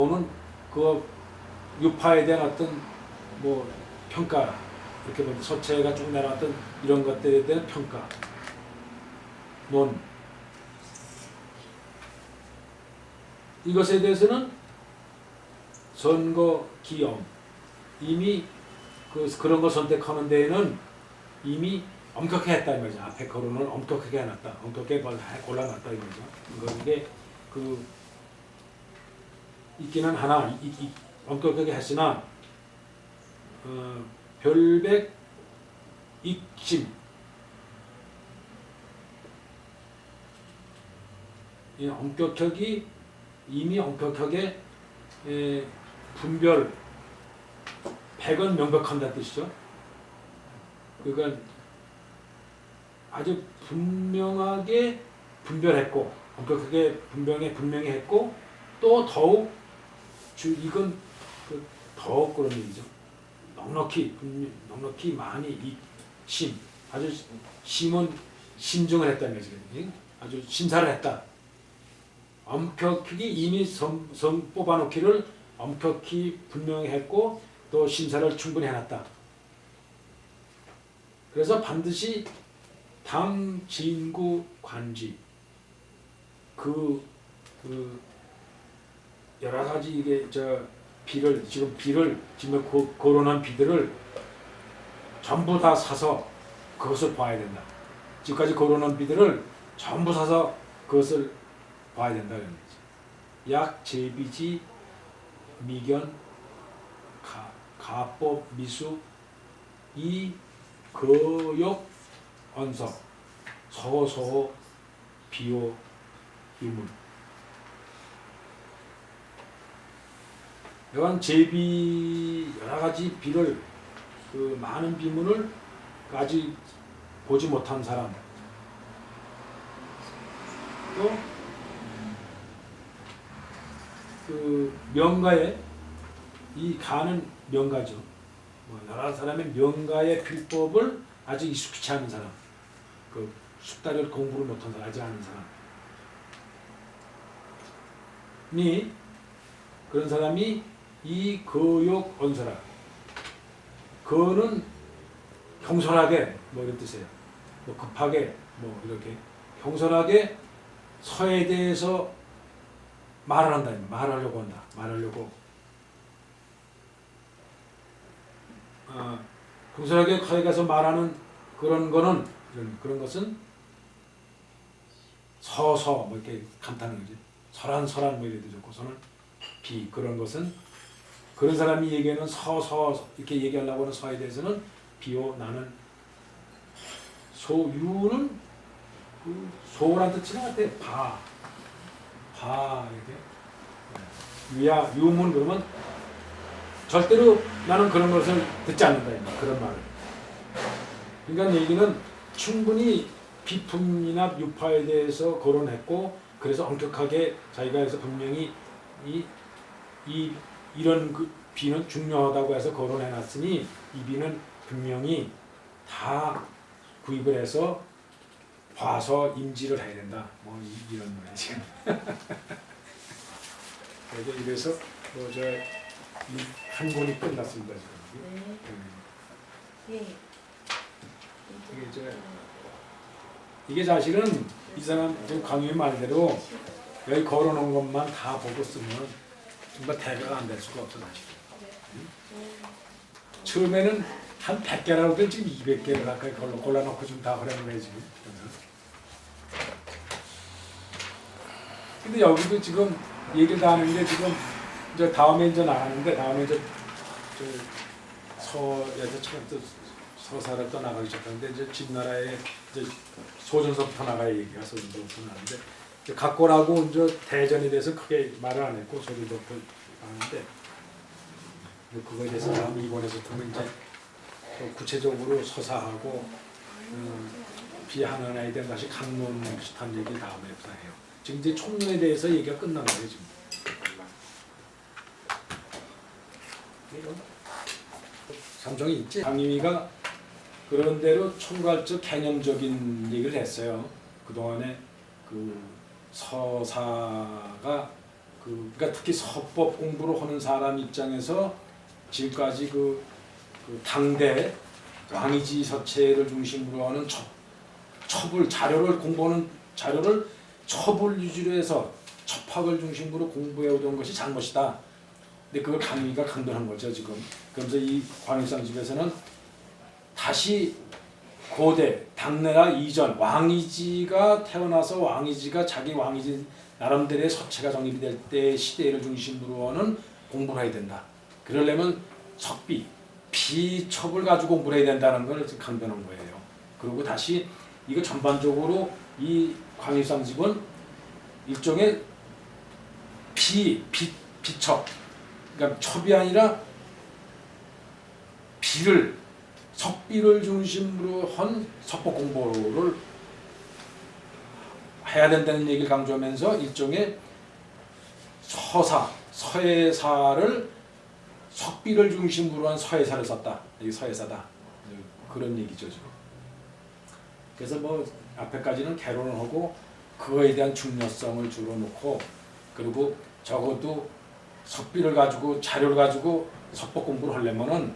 오는 그 유파에 대한 어떤 뭐 평가, 이렇게 보면 서체가 쭉 내려왔던 이런 것들에 대한 평가, 논, 이것에 대해서는 선거 기형, 이미 그런 거 선택하는 데에는 이미 엄격하게 했다 이 말이죠. 앞에 거론을 엄격하게 해놨다, 엄격하게 골라놨다 이 말이죠. 이게 있기는 하나, 엄격하게 했으나 별백 익심, 이미 엄격하게 분별, 백은 명백한다는 뜻이죠. 그러니까 아주 분명하게 분별했고, 엄격하게 분명히 했고, 또 더욱 이건 더욱 그런 얘기죠. 넉넉히 많이 심, 아주 심은 심증을 했다는 거죠. 아주 심사를 했다. 엄격히 이미 뽑아놓기를 엄격히 분명히 했고 또 심사를 충분히 해놨다. 그래서 반드시 당, 진구, 관지 여러 가지 이게 지금 거론한 비들을 전부 다 사서 그것을 봐야 된다. 지금까지 거론한 비들을 전부 사서 그것을 봐야 된다. 약, 제비지, 미견, 가법, 미수, 이, 거역, 언석, 서호, 비호, 유문. 이런 제비 여러 가지 비를 많은 비문을 아직 보지 못한 사람, 또 명가에 이 가는 명가죠. 여러 사람의 명가의 필법을 아직 익숙치 않은 사람, 숙다를 공부를 못한 사람, 아직 아는 사람이 그런 사람이 이 거욕 언서라. 거는 경솔하게 이런 뜻이에요. 급하게 이렇게 경솔하게 서에 대해서 말을 한다. 말하려고 한다. 경솔하게 거기 가서 말하는 그런 것은 서서 이렇게 간단한 거지. 설한 이래도 좋고 서는 비, 그런 것은 그런 사람이 얘기하는 서서 이렇게 얘기하려고 하는 서에 대해서는 비오, 나는 소유는 소란 뜻이나 할때 바 이렇게 유문, 그러면 절대로 나는 그런 것을 듣지 않는다, 그런 말을. 그러니까 얘기는 충분히 비품이나 유파에 대해서 거론했고, 그래서 엄격하게 자기가 해서 분명히 이런 비는 중요하다고 해서 거론해놨으니 이 비는 분명히 다 구입을 해서 봐서 임지를 해야 된다. 이런 말이지. 이래서 한 권이 끝났습니다 지금. 네. 이게 사실은 이 사람 지금 강유의 말대로 여기 걸어놓은 것만 다 보고 쓰면 정말 대가가 안 될 수가 없어 사실. 처음에는 한 100개라고 돼 지금 200개를 가까이 골라놓고 지금 다 하려는 거예요 지금. 근데 여기도 지금 얘기를 다 하는데 지금 다음에 나가는데 다음에 서에서 처음 서사를 또 나가기 시작하는데 집나라에 소전서부터 나가야 얘기가 소전서부터 나가는데 각골하고 대전에 대해서 크게 말을 안 했고 소전서부터 나가는데 그거에 대해서 다음 일본에서 보면 또 구체적으로 서사하고 비하나에 대한 다시 강론 비슷한 얘기 다음에 해요. 지금 이제 총론에 대해서 얘기가 끝난 거예요 지금. 삼성이 있지. 강림이가 그런 대로 총괄적 개념적인 얘기를 했어요. 그동안에 서사가 그러니까 특히 서법 공부를 하는 사람 입장에서 지금까지 그 당대 왕이지 서체를 중심으로 하는 첩을 자료를 공부하는 자료를 첩을 위주로 해서 첩학을 중심으로 공부해 오던 것이 잘못이다. 근데 그걸 강의가 강변한 거죠 지금. 그러면서 이 광일상 집에서는 다시 고대 당나라 이전 왕이지가 태어나서 왕이지가 자기 왕이지 나름대로의 서체가 정립이 될 때 시대를 중심으로 하는 공부를 해야 된다. 그러려면 석비, 비첩을 가지고 공부를 해야 된다는 걸 강변한 거예요. 그리고 다시 이거 전반적으로 이 광일상 집은 일종의 비첩, 그러니까 첩이 아니라 석비를 중심으로 한 석법 공부를 해야 된다는 얘기를 강조하면서 일종의 서예사를 석비를 중심으로 한 서예사를 썼다. 이게 서예사다. 그런 얘기죠 지금. 그래서 뭐 앞에까지는 개론을 하고 그거에 대한 중요성을 주로 놓고 그리고 적어도 석비를 가지고 자료를 가지고 석법 공부를 하려면은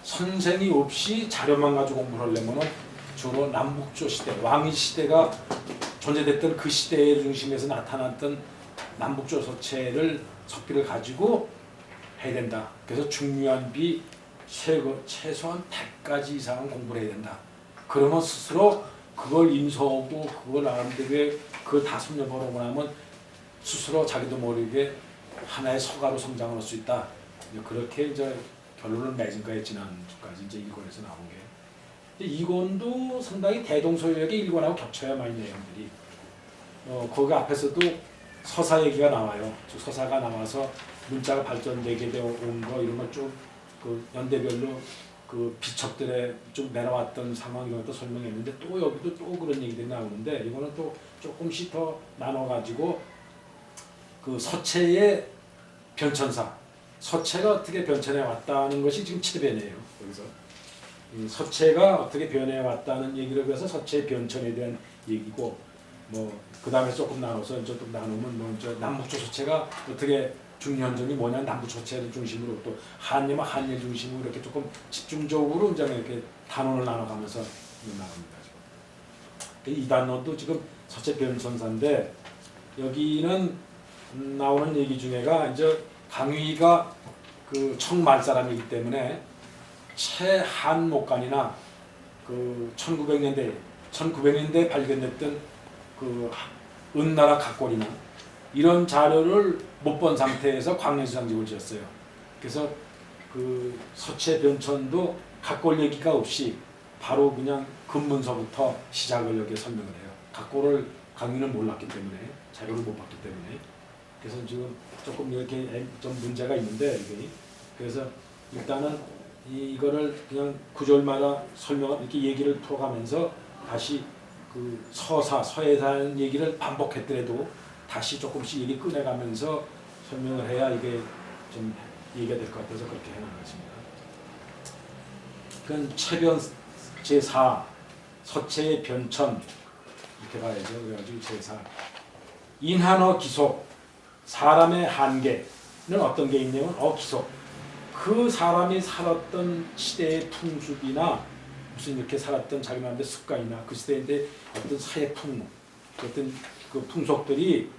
선생이 없이 자료만 가지고 공부를 하려면은 주로 남북조 시대, 왕위 시대가 존재됐던 그 시대의 중심에서 나타났던 남북조 서체를 석비를 가지고 해야 된다. 그래서 중요한 비 최소한 100가지 이상은 공부를 해야 된다. 그러면 스스로 그걸 인서하고 그걸 나름대로 그 다 섭렵하고 나면 스스로 자기도 모르게 하나의 서가로 성장할 수 있다. 그렇게 이제 결론을 맺은 거예요. 지난주까지 이제 1권에서 나온 게. 2권도 상당히 대동소이하게 1권하고 겹쳐야 많이 내용들이. 거기 앞에서도 서사 얘기가 나와요. 서사가 나와서 문자가 발전되게 온 거 이런 거 쭉 그 연대별로 그 비첩들에 좀 내려왔던 상황 이런 것도 설명했는데 또 여기도 또 그런 얘기들이 나오는데 이거는 또 조금씩 더 나눠가지고 그 서체의 변천사, 서체가 어떻게 변천해 왔다는 것이 지금 7변이에요. 여기서 이 서체가 어떻게 변해 왔다는 얘기를 해서 서체의 변천에 대한 얘기고 뭐 그 다음에 조금 나눠서 이제 또 나누면 뭐 이제 남북조 서체가 어떻게 중요한 점이 뭐냐 남북조 서체를 중심으로 또 한일만 한일 중심으로 이렇게 조금 집중적으로 이제 이렇게 단원을 나눠가면서 나갑니다. 이 단원도 지금 서체 변천사인데 여기는 나오는 얘기 중에가 이제 강휘가 그 청말 사람이기 때문에 최한목간이나 그 1900년대에 발견됐던 그 은나라 각골이나 이런 자료를 못 본 상태에서 광림수상집을 지었어요. 그래서 그 서체 변천도 각골 얘기가 없이 바로 그냥 근문서부터 시작을 여기에 설명을 해요. 각골을 강의는 몰랐기 때문에 자료를 못 봤기 때문에 그래서 지금 조금 이렇게 좀 문제가 있는데 이게 그래서 일단은 이거를 그냥 구절마다 설명 이렇게 얘기를 풀어가면서 다시 그 서예사는 얘기를 반복했더라도 다시 조금씩 얘기 꺼내가면서 설명을 해야 이게 좀 얘기가 될 것 같아서 그렇게 해놓았습니다. 그건 체변 제4 서체의 변천 이렇게 봐야죠. 그래가지고 제4 인한어 기속 사람의 한계는 어떤 게 있냐면 기속 그 사람이 살았던 시대의 풍습이나 무슨 이렇게 살았던 자기 나름대로 습관이나 그 시대인데 어떤 사회 풍 어떤 그 풍속들이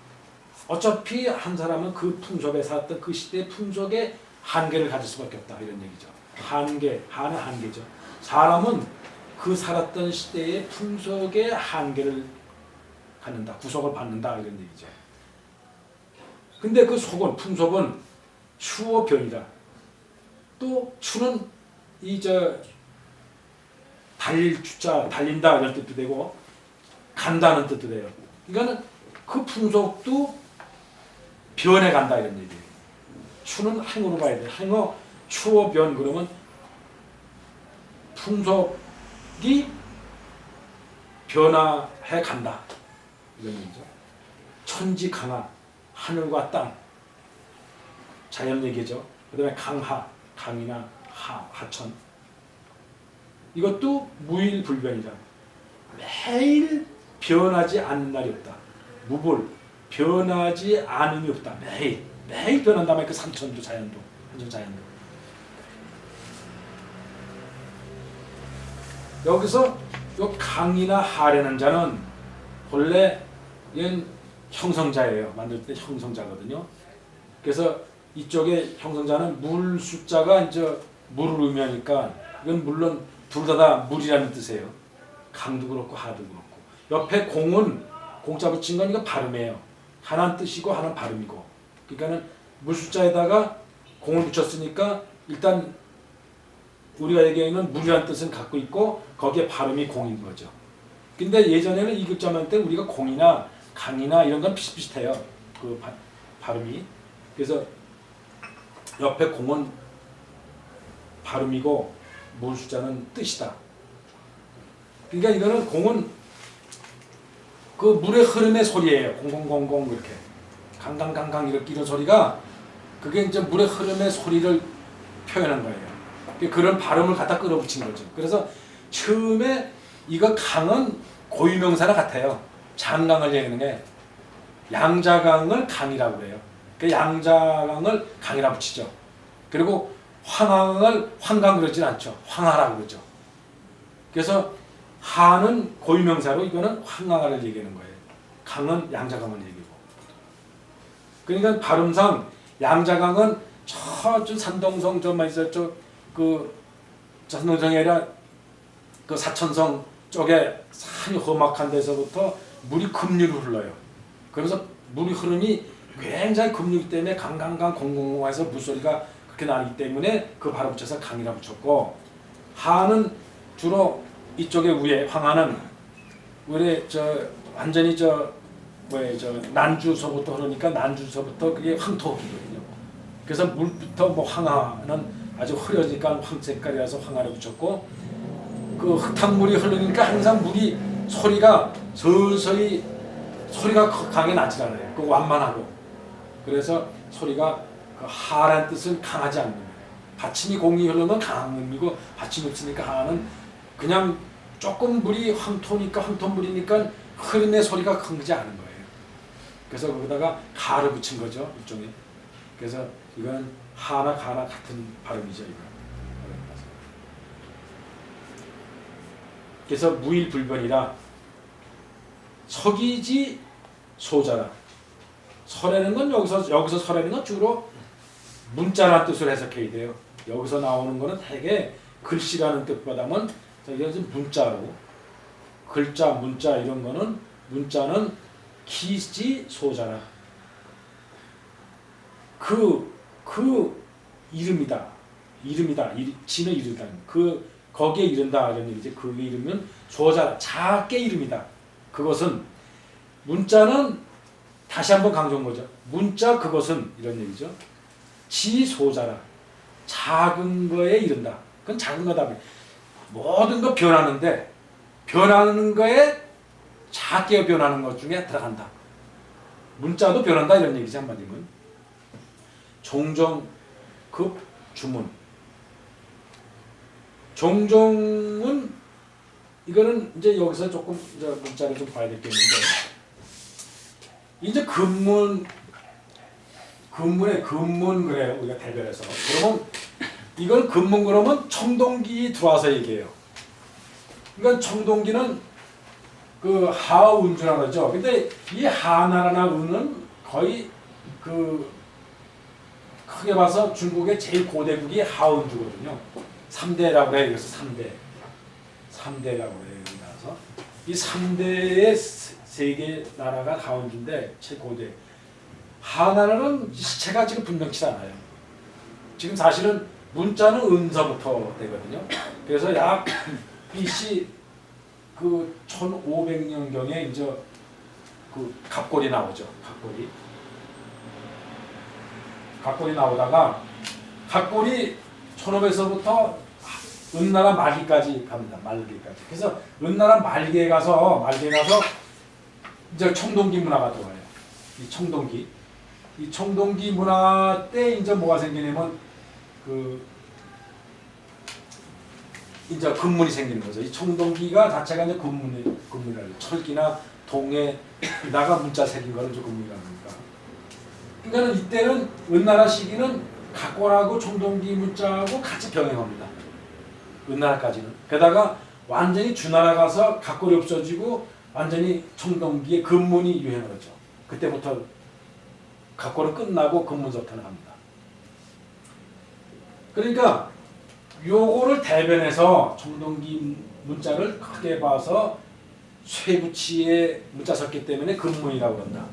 어차피 한 사람은 그 풍속에 살았던 그 시대의 풍속에 한계를 가질 수밖에 없다 이런 얘기죠. 한은 한계죠. 사람은 그 살았던 시대의 풍속의 한계를 갖는다, 구속을 받는다 이런 얘기죠. 근데 그 속은 풍속은 추어 변이다. 또 추는 달릴 추자 달린다 이런 뜻도 되고 간다는 뜻도 돼요. 그러니까는 그 풍속도 변해 간다 이런 얘기예요. 추는 행으로 봐야 돼. 행어 추어 변 그러면 풍속이 변화해 간다 이런 얘기죠. 천지 강하 하늘과 땅 자연 얘기죠. 그다음에 강하 강이나 하천 이것도 무일불변이다. 매일 변하지 않는 날이 없다. 무불 변하지 않음이 없다. 매일 변한다면 그 산천도 자연도 한천 자연도. 여기서 요 강이나 하라는 자는 본래 얘는 형성자예요. 만들 때 형성자거든요. 그래서 이쪽에 형성자는 물 숫자가 이제 물을 의미하니까 이건 물론 둘 다 물이라는 뜻이에요. 강도 그렇고 하도 그렇고. 옆에 공은 공자 붙인 건 이거 발음이에요. 하나는 뜻이고 하나는 발음이고. 그러니까는 물 숫자에다가 공을 붙였으니까 일단 우리가 얘기하는 물이라는 뜻은 갖고 있고 거기에 발음이 공인 거죠. 근데 예전에는 이 글자만 때 우리가 공이나 강이나 이런 건 비슷비슷해요. 그 발음이. 그래서 옆에 공은 발음이고 물 숫자는 뜻이다. 그러니까 이거는 공은 그 물의 흐름의 소리예요. 공공공공 이렇게 강강강강 이렇게 이런 소리가 그게 이제 물의 흐름의 소리를 표현한 거예요. 그런 발음을 갖다 끌어붙인 거죠. 그래서 처음에 이거 강은 고유명사나 같아요. 장강을 얘기하는 게 양자강을 강이라고 그래요. 그 양자강을 강이라 붙이죠. 그리고 황항을 황강 그러진 않죠. 황하라고 그러죠. 그래서 하는 고유명사로 이거는 황하를 얘기하는 거예요. 강은 양자강을 얘기고. 그러니까 발음상 양자강은 저 산동성 저만 있어 그 산동성이 아니라 그 사천성 쪽에 산이 험악한 데서부터 물이 급류로 흘러요. 그래서 물이 흐름이 굉장히 급류이기 때문에 강강강 공공공해서 물소리가 그렇게 나기 때문에 그 바로 붙여서 강이라 붙였고, 하는 주로 이쪽에 위에 황하는 우리 완전히 난주서부터 흐르니까 난주서부터 그게 황토기거든요. 그래서 물부터 황하는 아주 흐려지니까 황색깔이라서 황하를 붙였고, 그 흙탕물이 흐르니까 항상 물이 소리가 서서히 소리가 강하게 나지 않아요. 그 완만하고. 그래서 소리가 그 하라는 뜻은 강하지 않는 거예요. 받침이 공이 흐르면 강한 의미고 받침이 없으니까 하는 그냥 조금 물이 황토니까 황토물이니까 흐름의 소리가 크지 않은 거예요. 그래서 거기다가 가를 붙인 거죠. 일종의. 그래서 이건 하나 가나 같은 발음이죠. 이거. 그래서 무일불변이라 석이지 소자라. 설에는 건 여기서 설에는 건 주로 문자라는 뜻을 해석해야 돼요. 여기서 나오는 거는 되게 글씨라는 뜻보다는 이것은 문자로 글자 문자 이런 거는 문자는 기지 소자라. 그 이름이다. 지는 이르다. 거기에 이른다 이런 얘기지. 그 이름은 소자라. 작게 이름이다. 그것은 문자는 다시 한번 강조한 거죠. 문자 그것은 이런 얘기죠. 지소자라. 작은 거에 이른다. 그건 작은 거다. 모든 거 변하는데 변하는 거에 작게 변하는 것 중에 들어간다. 문자도 변한다 이런 얘기지 한마디면. 종종급 주문. 종종은 이거는 이제 여기서 조금 이제 문자를 좀 봐야 되겠는데, 이제 근문에 근문 그래요. 우리가 대별해서. 그러면 이건 근문 그러면 청동기 들어와서 얘기해요. 그러니까 청동기는 그 하운주라고 그러죠. 근데 이 하나라나 은은 거의 그 크게 봐서 중국의 제일 고대국이 하운주거든요. 3대라고 해요. 그래서 3대라고 해요. 그래서 이 3대의 세계 나라가 하운주인데 최고대. 하나라는 시체가 지금 분명치 않아요. 지금 사실은 문자는 은서부터 되거든요. 그래서 약 BC 그 1500년경에 이제 그 갑골이 나오죠. 갑골이 나오다가 갑골이 1500에서부터 은나라 말기까지 갑니다. 말기까지. 그래서 은나라 말기에 가서 이제 청동기 문화가 들어와요. 이 청동기 문화 때 이제 뭐가 생기냐면 이제 근문이 생기는 거죠. 이 청동기가 자체가 이제 근문이라고 철기나 동에다가 문자 새긴 거를 이제 금문이라고 합니다. 그러니까 이때는 은나라 시기는 각골하고 청동기 문자하고 같이 병행합니다. 은나라까지는. 게다가 완전히 주나라 가서 각골이 없어지고 완전히 청동기의 금문이 유행을 하죠. 그때부터 각골은 끝나고 금문서부터 나갑니다. 그러니까 요거를 대변해서 청동기 문자를 크게 봐서 쇠붙이에 문자 섰기 때문에 금문이라고 한다.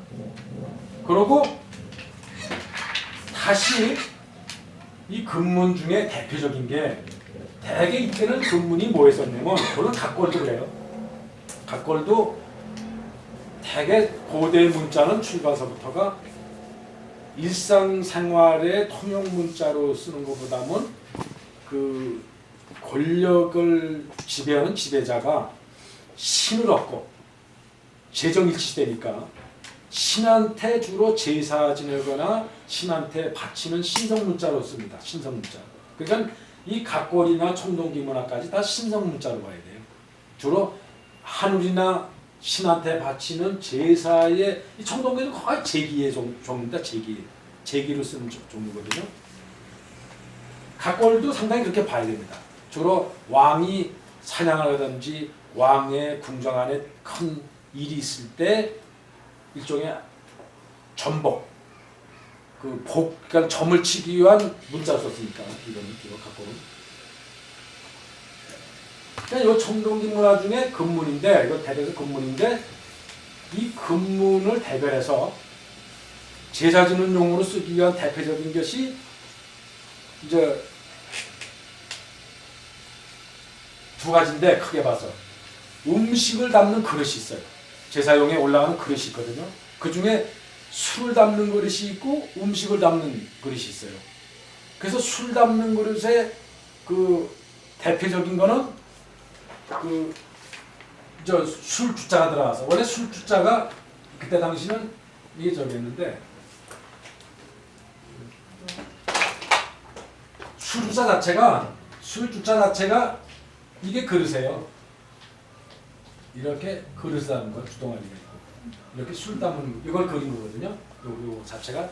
그러고 다시 이 금문 중에 대표적인 게 대개 이때는 금문이 뭐에 썼냐면 그건 각골도 그래요. 각골도 대개 고대 문자는 출발서부터가 일상생활의 통용 문자로 쓰는 것보다는 그 권력을 지배하는 지배자가 신을 얻고 재정일치되니까 신한테 주로 제사 지내거나 신한테 바치는 신성문자로 씁니다. 신성문자. 그러니까 이 각골이나 청동기 문화까지 다 신성문자로 봐야 돼요. 주로 하늘이나 신한테 바치는 제사의 이 청동기는 거의 제기의 종입니다. 제기로 쓰는 종류거든요. 각골도 상당히 그렇게 봐야 됩니다. 주로 왕이 사냥을 하든지 왕의 궁정 안에 큰 일이 있을 때 일종의 전복, 그러니까 점을 치기 위한 문자를 썼으니까 이거 각골은. 그러니까 이 청동기 문화 중에 금문인데 이거 대변해서 금문인데 이 금문을 대변해서 제사 지는 용으로 쓰기 위한 대표적인 것이 이제 두 가지인데 크게 봐서 음식을 담는 그릇이 있어요. 제사용에 올라가는 그릇이 있거든요. 그 중에 술을 담는 그릇이 있고 음식을 담는 그릇이 있어요. 그래서 술 담는 그릇에 그 대표적인 거는 술 주자가 들어가서 원래 술 주자가 그때 당시는 이게 저기였는데 술 주자 자체가 이게 그릇이에요. 이렇게 그릇을 담는 거 주동아리가 있고 이렇게 술 담는 이걸 그린 거거든요. 요 자체가.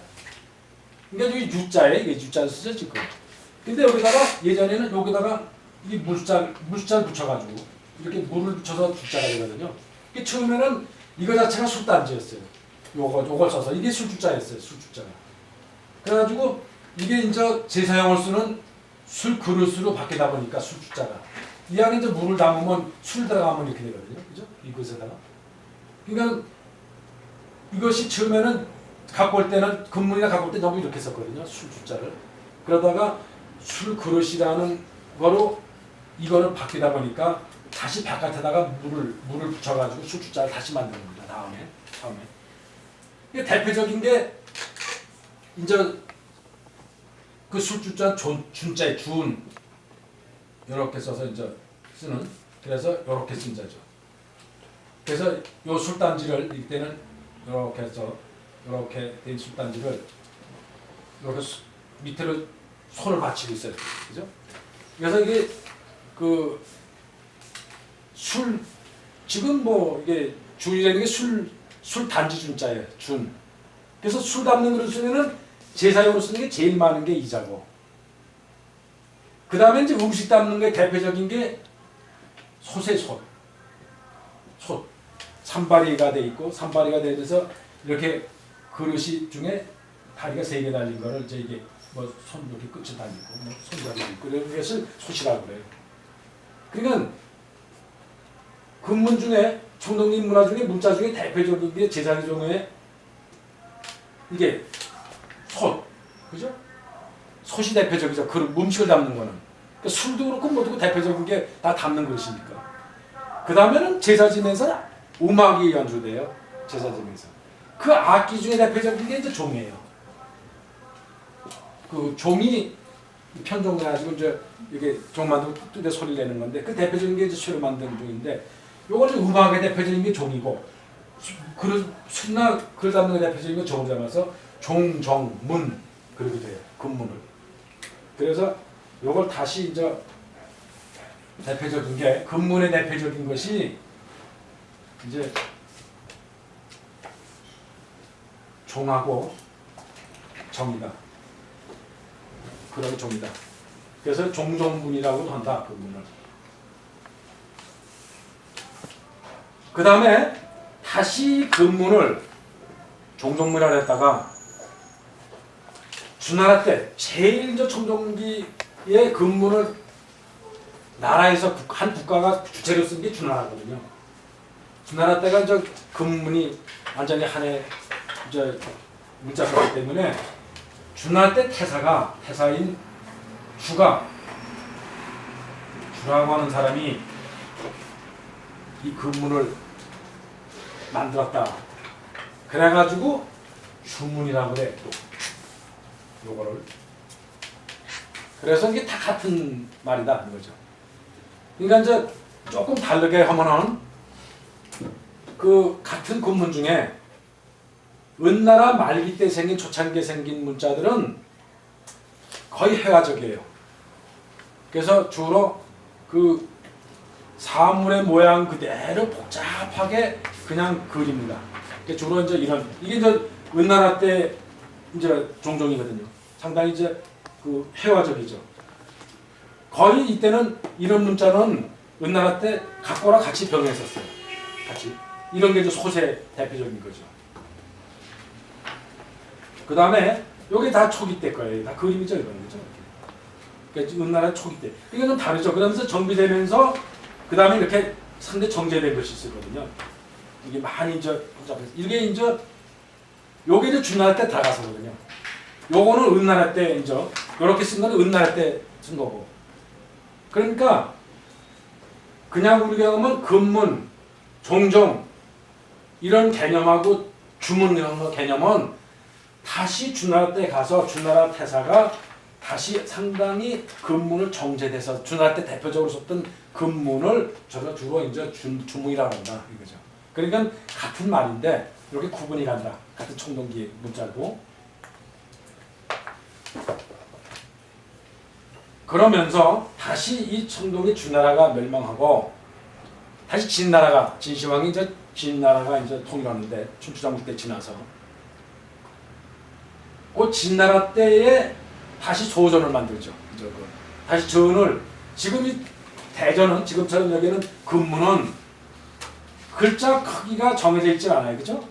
그러니까 여기 유자에 이게 유자를 쓰죠 지금. 근데 여기다가 예전에는 여기다가 이 물자를 붙여가지고 이렇게 물을 붙여서 주자가 되거든요. 처음에는 이거 자체가 술단지였어요. 요걸 써서 이게 술주자였어요. 술주자가. 그래가지고 이게 이제 제사용을 쓰는 술 그릇으로 바뀌다 보니까 술주자가 이 안에 이제 물을 담으면 술 들어가면 이렇게 되거든요. 그죠? 이것에다가. 그러니까 이것이 처음에는 갖고 올 때는 금문이나 갖고 올 때 너무 이렇게 썼거든요. 술주자를. 그러다가 술 그릇이라는 거로 이거를 바뀌다 보니까 다시 바깥에다가 물을 붙여가지고 술주자를 다시 만드는 겁니다. 다음에. 이게 대표적인 게 이제 그 술주자 준자에 준 이렇게 써서 이제 쓰는 그래서 이렇게 쓴 자죠. 그래서 요 술단지를 이때는 이렇게 해서 이렇게 된 술단지를 이렇게 밑으로 손을 받치고 있어요. 그죠? 그래서 이게 그 술 지금 뭐 이게 주의라는 게 술 단지 준자예요. 준. 그래서 술 담는 그릇 중에는 제사용으로 쓰는 게 제일 많은 게 이자고. 그 다음에 이제 음식 담는 게 대표적인 게 솥에 솥. 산발이가 돼 있고 산발이가 되면서 이렇게 그릇이 중에 다리가 3개 달린 거를 이제 이게 뭐 손 이렇게 끝이 달리고 뭐 손잡이도 있고 이런 것을 솥이라고 그래요. 그러니까 금문 중에 청동기 문화 중에 문자 중에 대표적인 게 제사기 종에 이게 솥, 그죠? 솥이 대표적이죠. 그 음식을 담는 거는. 그러니까 술도 그렇고 뭐도 대표적인 게 다 담는 것이니까. 그 다음에는 제사 지내서 음악이 연주돼요. 제사 지내서. 그 악기 중에 대표적인 게 이제 종이에요. 그 종이 편종을 가지고 이제 이게 종 만들고 뚜대 소리를 내는 건데 그 대표적인 게 이제 쇠로 만든 종인데 요거는 음악의 대표적인 게 종이고 술이나 글 담는 게 대표적인 게 종을 담아서 종, 정, 문 그렇게 돼요. 금문을. 그래서 요걸 다시 이제 대표적인 게 금문의 대표적인 것이 이제 종하고 정이다. 그런 종이다. 그래서 종종문이라고도 한다. 그 문을. 그 다음에 다시 근문을 종종문이라 했다가 주나라 때 제일 저 청동기의 근문을 나라에서 한 국가가 주체로 쓴 게 주나라거든요. 주나라 때가 저 근문이 완전히 한해 이제 문자 썼기 때문에 주나라 때 태사인 주라고 하는 사람이 이 근문을 만들었다. 그래가지고 주문이라고 그래. 요거를. 그래서 이게 다 같은 말이다 하는 거죠. 그러니까 이제 조금 다르게 하면은 그 같은 근문 중에 은나라 말기 때 생긴 초창기에 생긴 문자들은 거의 회화적이에요. 그래서 주로 그 사물의 모양 그대로 복잡하게 그냥 그립니다. 그러니까 주로 이제 이게 이제 은나라 때 이제 종종이거든요. 상당히 이제 그 회화적이죠. 거의 이때는 이런 문자는 은나라 때 각고랑 같이 병행했었어요. 같이. 이런 게 이제 소세 대표적인 거죠. 그 다음에 요게 다 초기 때 거예요. 다 그림이죠. 이런 거죠. 그러니까 은나라 초기 때. 이게 좀 다르죠. 그러면서 정비되면서 그 다음에 이렇게 상대 정제된 것이 있거든요. 이게 많이 이제 복잡해서. 이게 이제 요게 이제 주나라 때 들어가서거든요. 요거는 은나라 때 이제 요렇게 쓴 거는 은나라 때 쓴 거고. 그러니까 그냥 우리가 하면 근문, 종종 이런 개념하고 주문 이런 거 개념은 다시 주나라 때 가서 주나라 태사가 다시 상당히 근문을 정제돼서 주나라 때 대표적으로 썼던 근문을 저가 주로 이제 주문이라고 한다 이거죠. 그러니까 같은 말인데 이렇게 구분이 간다. 같은 청동기 문자고. 그러면서 다시 이 청동기 주나라가 멸망하고 다시 진나라가 진시황이 이제 진나라가 이제 통일하는데 춘추전국 때 지나서 그 진나라 때에 다시 소전을 만들죠. 다시 전을 지금 이 대전은 지금처럼 여기는 근문은 글자 크기가 정해져 있지 않아요, 그죠?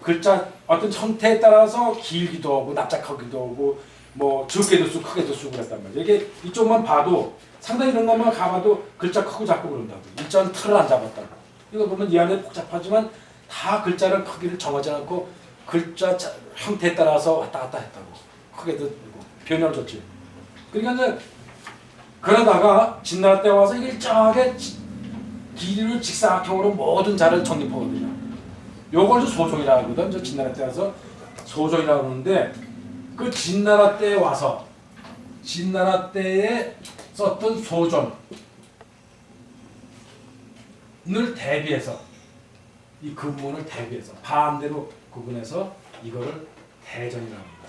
글자 어떤 형태에 따라서 길기도 하고 납작하기도 하고 뭐 적게도 쓰고 크게도 쓰고 그랬단 말이에요. 이게 이쪽만 봐도 상당히 이런 것만 가봐도 글자 크고 작고 그런다고. 일정 틀을 안 잡았다고. 이거 보면 이 안에 복잡하지만 다 글자를 크기를 정하지 않고 글자 형태에 따라서 왔다 갔다 했다고. 크게도 되고 변형을 줬지. 그러니까 이제 그러다가 진나라 때 와서 일정하게 길이를 직사각형으로 모든 자를 정립하거든요. 요걸 소종이라고 하거든. 저 진나라 때 와서 소종이라고 하는데 그 진나라 때에 와서 진나라 때에 썼던 소전을 대비해서 이 근문을 대비해서 반대로 구분해서 이거를 대전이라고 합니다.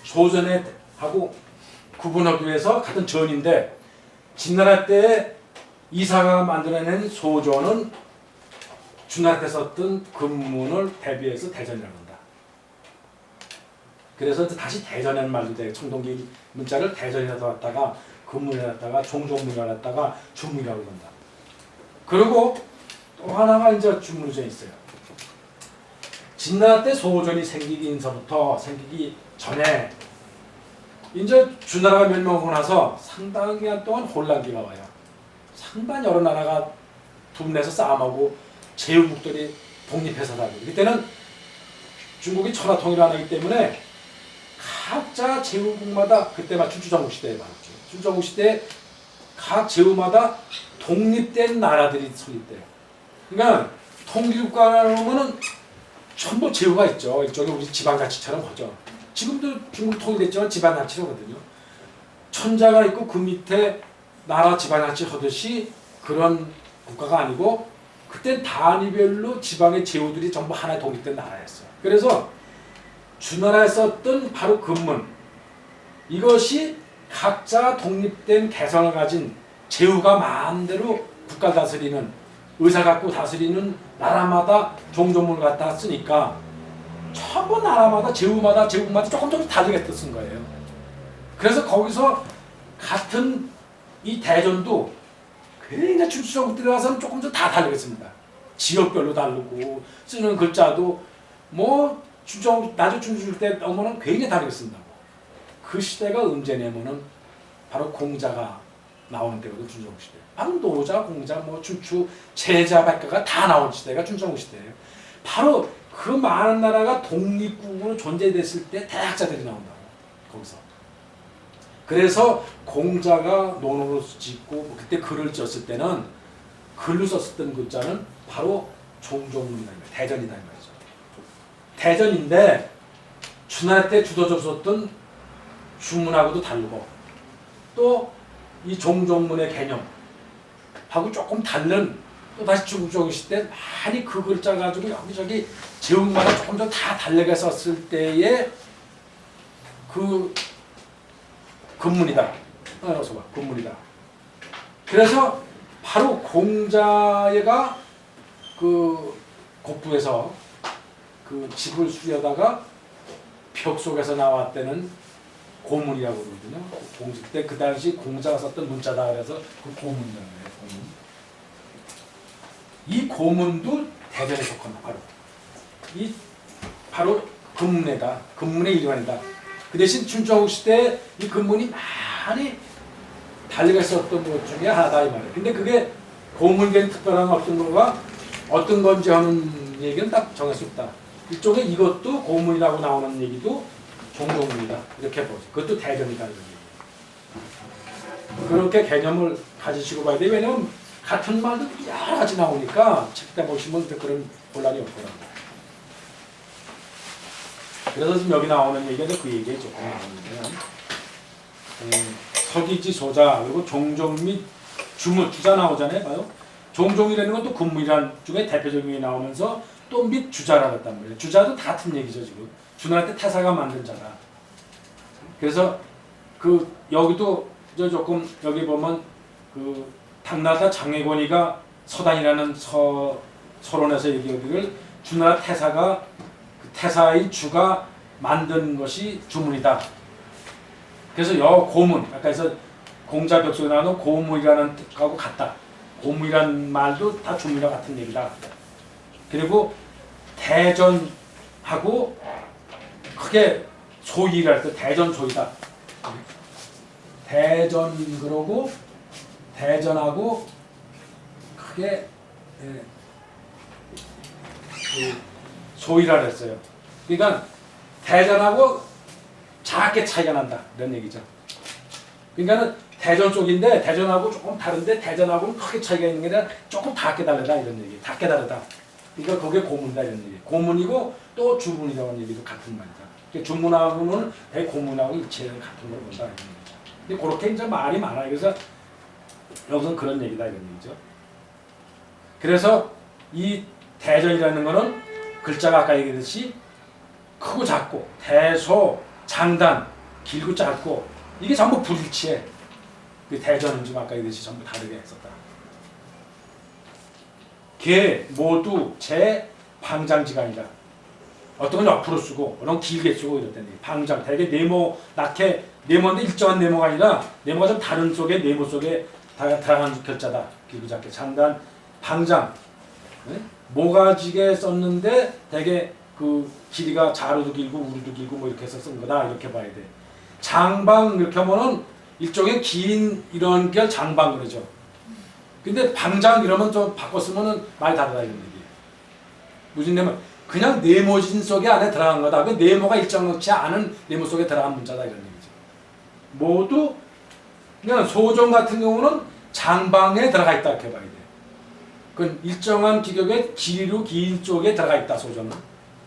소전에 하고 구분하기 위해서 같은 전인데 진나라 때 이사가 만들어낸 소전은 주나라 때 썼던 근문을 대비해서 대전이라고 한다. 그래서 다시 대전이라는 말도 돼요. 청동기 문자를 대전이라고 했다가 근문이라고 했다가 종종문이라고 했다가 주문이라고 한다. 그리고 또 하나가 이제 주문이 있어요. 진나라 때 소전이 생기기 전에 이제 주나라가 멸망하고 나서 상당히 동안 혼란기가 와요. 상당히 여러 나라가 분내서 싸움하고 제후국들이 독립해서 다니고 그때는 중국이 천하통일을 안 하기 때문에 각자 제후국마다 그때만 춘추전국 시대에 말했죠. 춘추전국 시대에 각 제후마다 독립된 나라들이 설립돼요. 그러니까 통일국가라는 거는 전부 제후가 있죠. 일종의 우리 지방자치처럼 하죠. 지금도 중국 통일됐지만 지방자치거든요. 천자가 있고 그 밑에 나라 지방자치 하듯이 그런 국가가 아니고 그때 단위별로 지방의 제후들이 전부 하나의 독립된 나라였어요. 그래서 주나라에 썼던 바로 근문 이것이 각자 독립된 개성을 가진 제후가 마음대로 국가 다스리는 의사 갖고 다스리는 나라마다 종족문을 갖다 쓰니까 전부 나라마다 제국마다 조금 다르게 쓴 거예요. 그래서 거기서 같은 이 대전도 굉장히 춘추전국 들어가서는 조금 좀 다 다르게 씁니다. 지역별로 다르고 쓰는 글자도 뭐 나중 춘추 때 오면은 굉장히 다르게 쓴다고. 그 시대가 언제냐면은 바로 공자가 나오는 때거든. 춘추전국 시대. 바로 노자, 공자, 뭐 춘추, 제자, 백가가 다 나온 시대가 춘추전국 시대예요. 바로 그 많은 나라가 독립국으로 존재됐을 때 대학자들이 나온다고 거기서. 그래서 공자가 논어로 짓고 그때 글을 썼을 때는 글로 썼던 글자는 바로 종종문이다, 대전이다 이 말이죠. 대전인데 주나라 때 주도적으로 썼던 주문하고도 다르고 또 이 종종문의 개념하고 조금 다른 또 다시 중국적인 시대 많이 그 글자 가지고 여기저기 제국마다 조금 더 다 다르게 썼을 때의 그 근문이다. 어서 봐, 근문이다. 그래서 바로 공자가 그 곡부에서 그 집을 수려다가 벽 속에서 나왔다는 고문이라고 그러거든요. 그때 그 당시 공자가 썼던 문자다 그래서 그 고문이라는 거예요. 고문. 이 고문도 대전에 속한다. 바로 근문이다. 근문의 일환이다. 그 대신 춘추전국 시대 이 근문이 많이 달리가 썼던 것 중에 하나다 이 말이에요. 근데 그게 고문계는 특별한 어떤 건지 하는 얘기는 딱 정할 수 없다. 이쪽에 이것도 고문이라고 나오는 얘기도 종종문이다. 이렇게 보죠. 그것도 대전이다. 이런 얘기. 그렇게 개념을 가지시고 봐야 돼요. 왜냐면 같은 말도 여러 가지 나오니까 책때 보시면 그런 혼란이 없더라고요. 그래서 지금 여기 나오는 얘기가 그 얘기에 조금 나오는데요. 서기지 소자 그리고 종종 및 주문 주자 나오잖아요. 봐요. 종종이라는 건 또 근무이란 중에 대표적인 게 나오면서 또 및 주자라 그랬단 말이에요. 주자도 다 같은 얘기죠 지금. 주나라 때 태사가 만든 자다. 그래서 그 여기도 조금 여기 보면 그 당나라 장해권이가 서당이라는 서론에서 얘기하기를 주나라 태사가 그 태사의 주가 만든 것이 주문이다. 그래서 고문 아까 그래서 공자 벽속에 나오는 고문이라는 뜻하고 같다. 고문이라는 말도 다 주문이랑 같은 얘기다. 그리고 대전하고 크게 소위랄 때 대전 소위다. 대전 그러고 대전하고 크게 소위라 그랬어요. 그러니까 대전하고 작게 차이가 난다 이런 얘기죠. 그러니까는 대전 쪽인데 대전하고 조금 다른데 대전하고는 크게 차이가 있는 게 아니라 조금 작게 다르다 이런 얘기. 작게 다르다. 그러니까 그게 고문이다 이런 얘기. 고문이고 또 주문이라는 얘기도 같은 말이다. 주문하고는 고문하고 일체는 같은 걸 본다 이런 얘기죠. 근데 그렇게 이제 말이 많아요. 그래서 여기서는 그런 얘기다 이런 얘기죠. 그래서 이 대전이라는 거는 글자가 아까 얘기했듯이 크고 작고 대소 장단 길고 짧고 이게 전부 불일치해. 그 대전은 좀 아까 얘기했듯이 전부 다르게 했었다. 개 모두 제 방장지간이다. 어떤 건 옆으로 쓰고 어떤 건 길게 쓰고 이랬다는 얘기. 방장 대개 네모 낙해 네모인데 일정한 네모가 아니라 네모가 좀 다른 속에 네모 속에 들어가는 글자다. 길고 작게 장단 방장 네? 모가지게 썼는데 대개 그 길이가 자루도 길고 우루도 길고 뭐 이렇게 해서 쓴 거다 이렇게 봐야 돼. 장방 이렇게 하면은 일종의 긴 이런 게 장방 그러죠. 근데 방장 이러면 좀 바꿔 쓰면은 많이 다르다 이런 얘기. 무슨 네모 그냥 네모진 속에 안에 들어간 거다. 그 네모가 일정치 않은 네모 속에 들어간 문자다 이런 얘기죠. 모두 그냥 소정 같은 경우는 장방에 들어가 있다 이렇게 봐야 돼. 그 일정한 기격의 길이로 긴 쪽에 들어가 있다 소정은.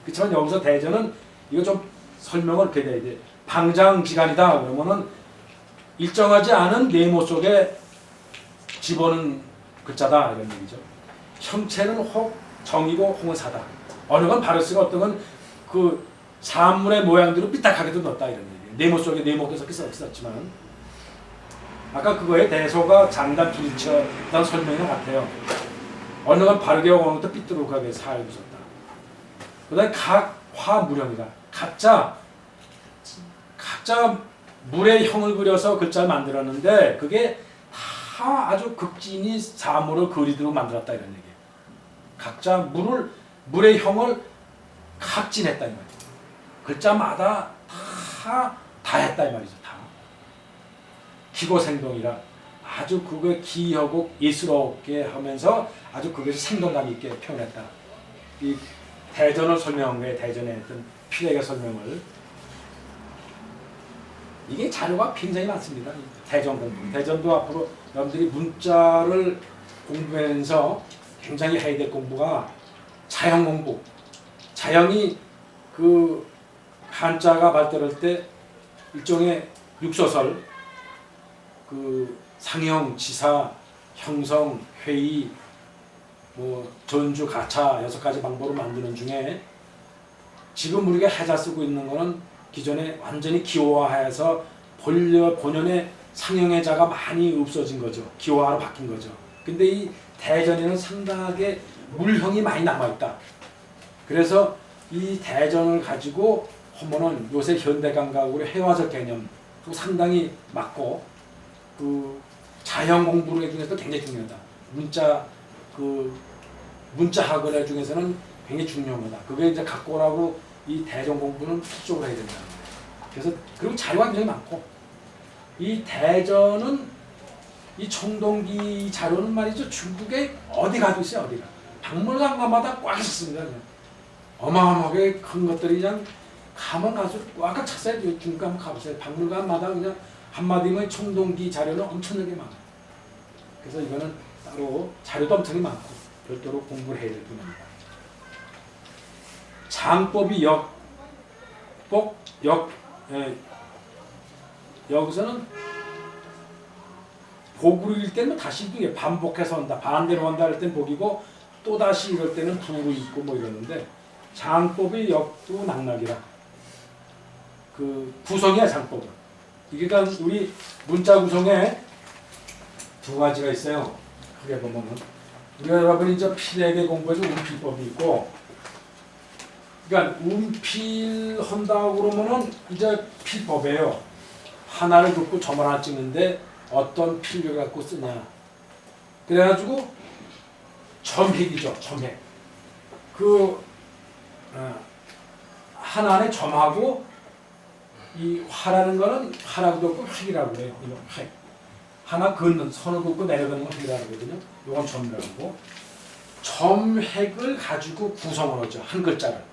그렇지만 여기서 대전은 이거 좀 설명을 이렇게 돼야 돼. 방장지간이다 그러면은 일정하지 않은 네모 속에 집어넣은 글자다 이런 얘기죠. 형체는 혹 정이고 홍은 사다. 어느 건 바로 쓰고 어떤 건 그 사물의 모양대로 삐딱하게도 넣었다 이런 얘기. 네모 속에 네모도 썼지만 아까 그거에 대소가 장단 길처럼 설명이 같아요. 어느 건 바르게 하고 어느 건 삐뚤어하게 살고 있었다. 그다음에 각화무령이다. 각자 물의 형을 그려서 글자를 만들었는데 그게 다 아주 극진히 사물을 그리도록 만들었다 이런 얘기예요. 각자 물의 형을 각진했다 이 말이에요. 글자마다 다 했다 이 말이죠. 다. 기고생동이라 아주 그걸 기이하고 예스럽게 하면서 아주 그것이 생동감 있게 표현했다. 이 대전을 설명한 거예요. 대전에 했던 필력의 설명을. 이게 자료가 굉장히 많습니다. 대전 공부. 대전도 앞으로 여러분들이 문자를 공부하면서 굉장히 해야 될 공부가 자형 공부. 자형이 그 한자가 발달할 때 일종의 육소설, 그 상형, 지사, 형성, 회의, 뭐 전주, 가차 6가지 방법으로 만드는 중에 지금 우리가 해자 쓰고 있는 거는 기존에 완전히 기호화해서 본연의 상형의 자가 많이 없어진 거죠. 기호화로 바뀐 거죠. 근데 이 대전에는 상당하게 물형이 많이 남아있다. 그래서 이 대전을 가지고 하면은 요새 현대 감각으로 회화적 개념도 상당히 맞고 그 자형 공부를 중에서도 굉장히 중요하다. 문자 학원 중에서는 굉장히 중요하다. 그게 이제 갖고 오라고 이 대전 공부는 필수적으로 해야 된다는 거예요. 그래서 그리고 자료가 굉장히 많고 이 대전은 이 청동기 자료는 말이죠. 중국에 어디 가도 있어요. 어디가. 박물관마다 꽉 있습니다. 그냥. 어마어마하게 큰 것들이 그냥 가면 가서 꽉 찼어요. 중국 한번 가보세요. 박물관마다 그냥 한마디면 청동기 자료는 엄청나게 많아요. 그래서 이거는 따로 자료도 엄청나게 많고 별도로 공부를 해야 될 뿐입니다. 장법이 여기서는 복으로 읽을 때는 다시 이게 반복해서 한다. 반대로 한다 할 때는 복이고 또 다시 이럴 때는 부로 읽고 뭐 이러는데 장법이 역도 낙락이라. 그 구성이야 장법은. 이게 그러니까 우리 문자 구성에 두 가지가 있어요. 크게 보면은 우리가 여러분이 이제 필에게 공부해서 운필법이 있고, 그러니까 운필 한다고 그러면은 이제 필법이에요. 하나를 긋고 점을 하나 찍는데 어떤 필을 갖고 쓰냐. 그래가지고 점획이죠. 점획. 하나의 점하고 이 화라는 거는 하나도 없고 획이라고 해요. 이거 획. 하나 긋는 선을 긋고 내려가는 건 획이라고 하거든요. 이건 점이라고 하고 점획을 가지고 구성을 하죠. 한 글자를.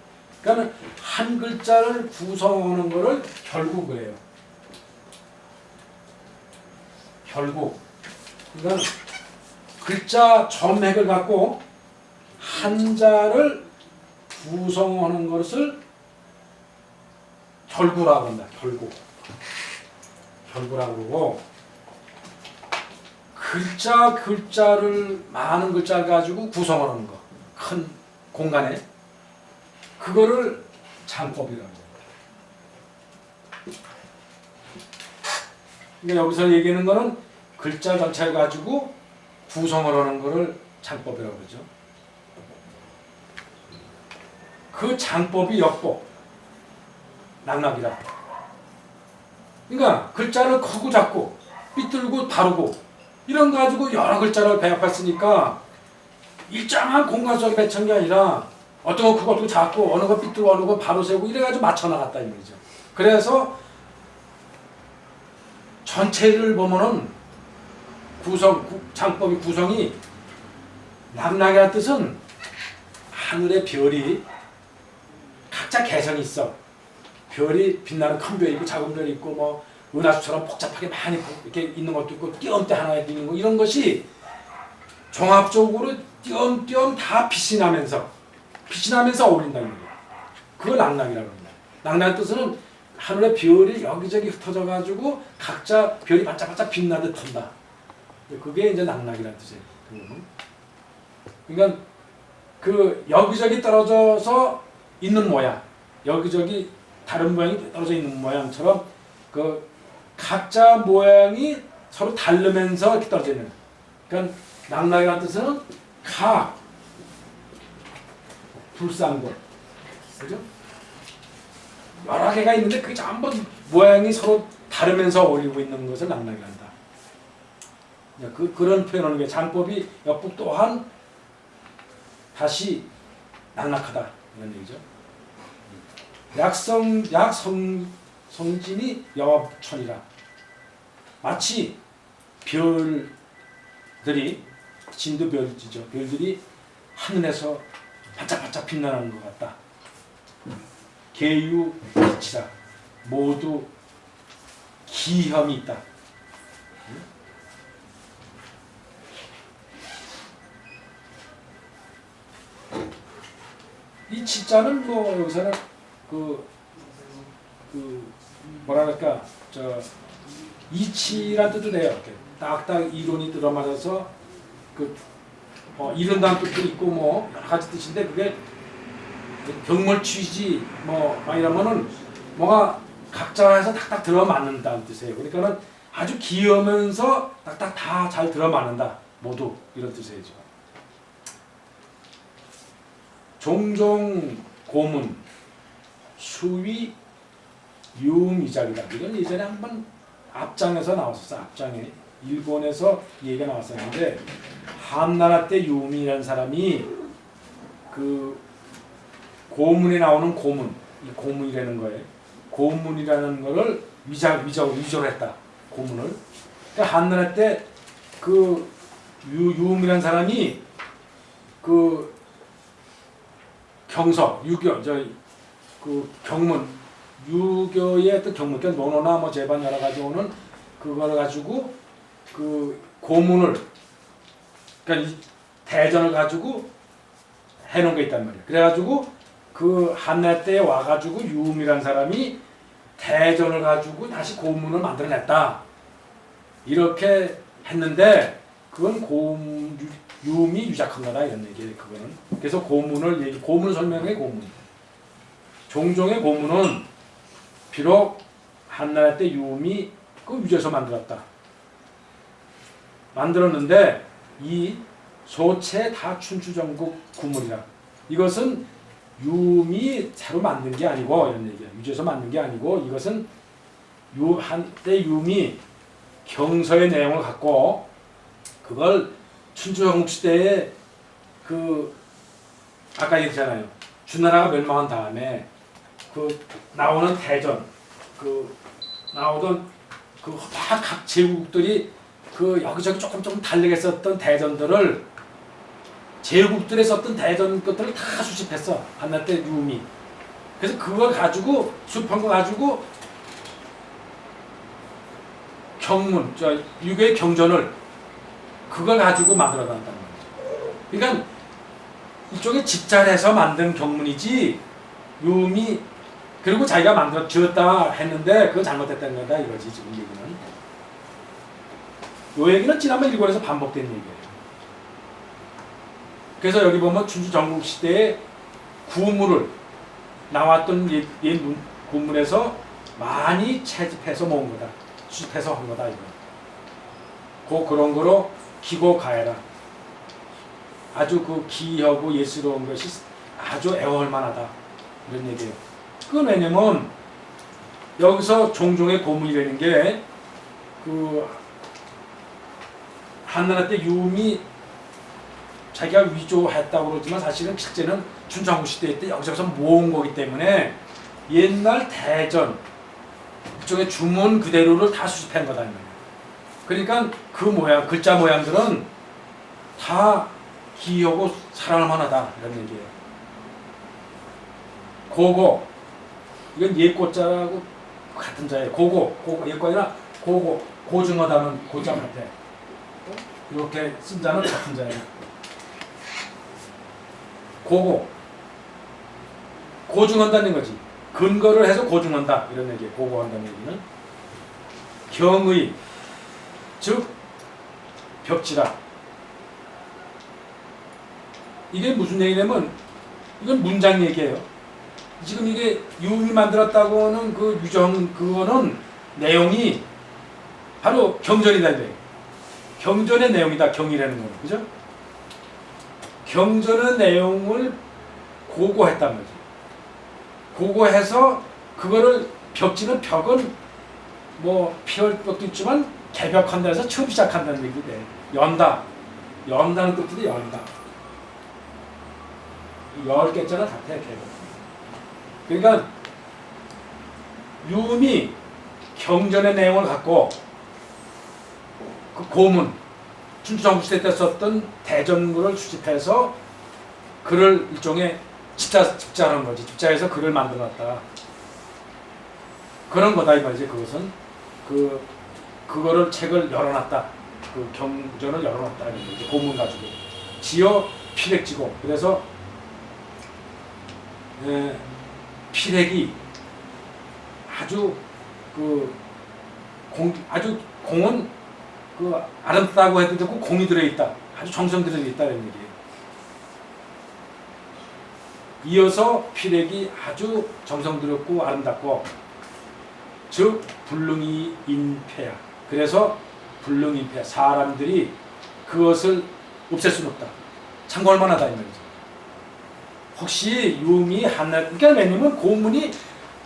그러니까 한 글자를 구성하는 거를 결국을 해요. 결국. 그러니까 글자 점획을 갖고 한자를 구성하는 것을 결구라고 한다. 결구라고 그러고 글자를 많은 글자를 가지고 구성하는 거. 큰 공간에 그거를 장법이라고 합니다. 그러니까 여기서 얘기하는 거는 글자 전체를 가지고 구성을 하는 거를 장법이라고 그러죠. 그 장법이 역법, 낙락이라. 그러니까 글자를 크고 작고 삐뚤고 바르고 이런 거 가지고 여러 글자를 배합했으니까 일정한 공간 속에 배치한 게 아니라 어떤 거 크고 어떤 거 작고 어느 거 삐뚤고 어느 거 바로 세우고 이래가지고 맞춰나갔다 이 말이죠. 그래서 전체를 보면은 장법의 구성이 낙락이라는 뜻은 하늘의 별이 각자 개성이 있어. 별이 빛나는 큰 별이 있고 작은 별이 있고 뭐 은하수처럼 복잡하게 많이 이렇게 있는 것도 있고 띄엄대 하나에 있는 거 이런 것이 종합적으로 띄엄띄엄 다 빛이 나면서 어울린다는 거예요. 그걸 낙락이라고 합니다. 낙락의 뜻은 하늘의 별이 여기저기 흩어져 가지고 각자 별이 반짝반짝 빛나듯 한다. 그게 이제 낙락이라는 뜻이에요. 그러니까 그 여기저기 떨어져서 있는 모양, 여기저기 다른 모양이 떨어져 있는 모양처럼 그 각자 모양이 서로 다르면서 이렇게 떨어져 있는. 그러니까 낙락이라는 뜻은 각 불상권, 그죠? 여러 개가 있는데 그게 전부 모양이 서로 다르면서 어울리고 있는 것을 낭락이라 한다. 그런 표현하는 게 장법이 역북 또한 다시 낙락하다 이런 얘기죠. 성진이 여와천이라. 마치 별들이 진드별이죠. 별들이 하늘에서 반짝반짝 빛나는 것 같다. 계유지라. 모두 기염이 있다. 이 치자는 뭐 여기서는 뭐랄까 이치란 뜻도 돼요. 이렇게 딱딱 이론이 들어맞아서 이런다는 뜻도 있고 뭐 여러 가지 뜻인데 그게 경물취지 뭐 이러면은 뭐가 각자에서 딱딱 들어맞는다는 뜻이에요. 그러니까는 아주 귀여우면서 딱딱 다 잘 들어맞는다. 모두 이런 뜻이죠. 종종 고문, 수위, 유미작이다. 이건 예전에 한번 앞장에서 나왔었어. 앞장에 일본에서 얘기가 나왔었는데 한나라 때 유미라는 사람이 그 고문에 나오는 고문, 이 고문이라는 거예요. 고문이라는 거를 위조를 했다. 고문을. 그러니까 한나라 때 그 유미라는 사람이 그 경서, 유교, 경문, 유교의 어떤 경문, 그러니까 논어나 뭐 제반 여러 가지 오는 그걸 가지고 그 고문을, 그러니까 이 대전을 가지고 해놓은 게 있단 말이에요. 그래가지고 그 한나라 때에 와가지고 유음이라는 사람이 대전을 가지고 다시 고문을 만들어냈다. 이렇게 했는데 그건 유음이 유작한 거다 이런 얘기예요. 그거는. 그래서 고문을 설명해. 고문. 종종의 고문은 비록 한나라 때 유음이 그 위조해서 만들었는데 이 소체 다 춘추전국 구문이라. 이것은 유음이 새로 만든 게 아니고 이런 얘기야. 위조해서 만든 게 아니고 이것은 한때 유음이 경서의 내용을 갖고 그걸 춘추전국 시대에 아까 얘기했잖아요. 주나라가 멸망한 다음에 나오는 대전 나오던 각 제국들이 여기저기 조금 다르게 썼던 대전들을 제국들에 썼던 대전 것들을 다 수집했어. 한나라 때 유음이. 그래서 그걸 가지고 수집한 거 가지고 경문, 유교의 경전을 그걸 가지고 만들어놨다는 거죠. 그러니까 이쪽에 집잘해서 만든 경문이지 유음이 그리고 자기가 지었다 했는데 그건 잘못됐다는 거다 이거지 지금 얘기는. 이 얘기는 지난번 일본에서 반복된 얘기예요. 그래서 여기 보면 춘추전국 시대에 구물을 나왔던 옛 구문에서 많이 채집해서 모은 거다. 수집해서 한 거다 이거. 그런 거로 기고 가해라. 아주 기이하고 예스러운 것이 아주 애워할 만하다. 이런 얘기예요. 그건 왜냐면 여기서 종종의 고문이라는 게 한나라 때 유음이 자기가 위조했다고 그러지만 사실은 실제는 춘추전국 시대 때 여기저기서 모은 거기 때문에 옛날 대전 그쪽에 주문 그대로를 다 수집한 거다. 그러니까 그 모양, 글자 모양들은 다 기이하고 사랑할 만하다 이런 얘기예요. 고고 이건 옛고자하고 같은 자예요. 고고 옛고 아니라 고증하다는 고자 같아. 이렇게 쓴 자는 같은 자예요. 고증한다는 거지. 근거를 해서 고증한다 이런 얘기예요. 고고한다는 얘기는 경의 즉 벽지라. 이게 무슨 얘기냐면 이건 문장 얘기예요. 지금 이게 유음이 만들었다고는 그 유정 그거는 내용이 바로 경전이다 이거예요. 경전의 내용이다. 경이라는 거는 그죠? 경전의 내용을 고고했단 말이지. 고고해서 그거를 벽지는 벽은 뭐 피할 것도 있지만 개벽한다 해서 처음 시작한다는 얘기 돼. 연다. 연다는 뜻도 연다. 열 개자가 같아 개벽. 그러니까 유음이 경전의 내용을 갖고 그 고문 춘추전국시대 때 썼던 대전구를 수집해서 글을 일종의 집자하는 거지. 집자해서 글을 만들었다. 그런 거다 이 말이지. 그것은 그거를 책을 열어놨다. 그 경전을 열어놨다. 이렇게 고문 가지고 지어 필액지고 그래서 필액이 아주 아주 공은 아름답다고 해도 되고 공이 들어있다. 아주 정성 들어있다 이런 얘기예요. 이어서 필액이 아주 정성 들었고 아름답고 즉 불능이 인패야. 그래서 불능인패 사람들이 그것을 없앨 수는 없다. 참고할 만하다 이 말이죠. 혹시 유음이 한날 그러니까 왜냐면 고문이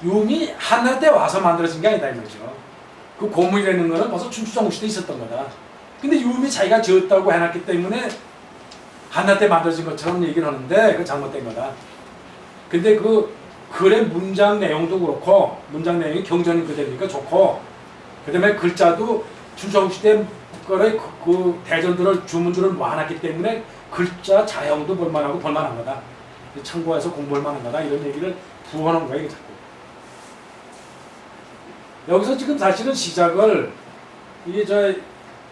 유음이 한날 때 와서 만들어진 게 아니다 이 말이죠. 그 고문이라는 거는 벌써 춘추전국시대에 있었던 거다. 근데 유음이 자기가 지었다고 해놨기 때문에 한날 때 만들어진 것처럼 얘기를 하는데 그 잘못된 거다. 근데 그 글의 문장 내용도 그렇고 문장 내용이 경전이 그대로니까 좋고 그 다음에 글자도 춘추전국시대 거를 그 대전들을 주문들을 모아놨기 때문에 글자 자형도 볼만하고 볼만한 거다. 참고해서 공부할 만한 거다. 이런 얘기를 부어놓은 거예요. 자꾸. 여기서 지금 사실은 시작을 이게 저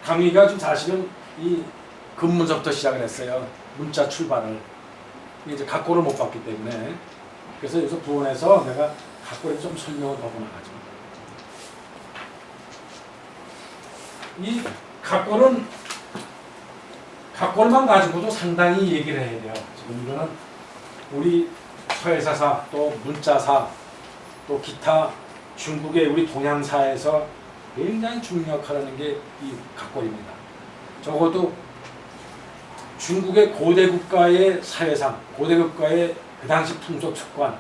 강의가 좀 사실은 이 근문서부터 시작을 했어요. 문자 출발을. 이제 각고를 못 봤기 때문에 그래서 여기서 부원해서 내가 각고에 좀 설명을 하고 나가죠. 이 각고만 가지고도 상당히 얘기를 해야 돼요. 지금 이거는 우리 서해사사 또 문자사 또 기타 중국의 우리 동양사에서 굉장히 중요한 역할을 하는 게 이 각고입니다. 적어도 중국의 고대 국가의 사회상, 고대 국가의 그 당시 풍속 습관,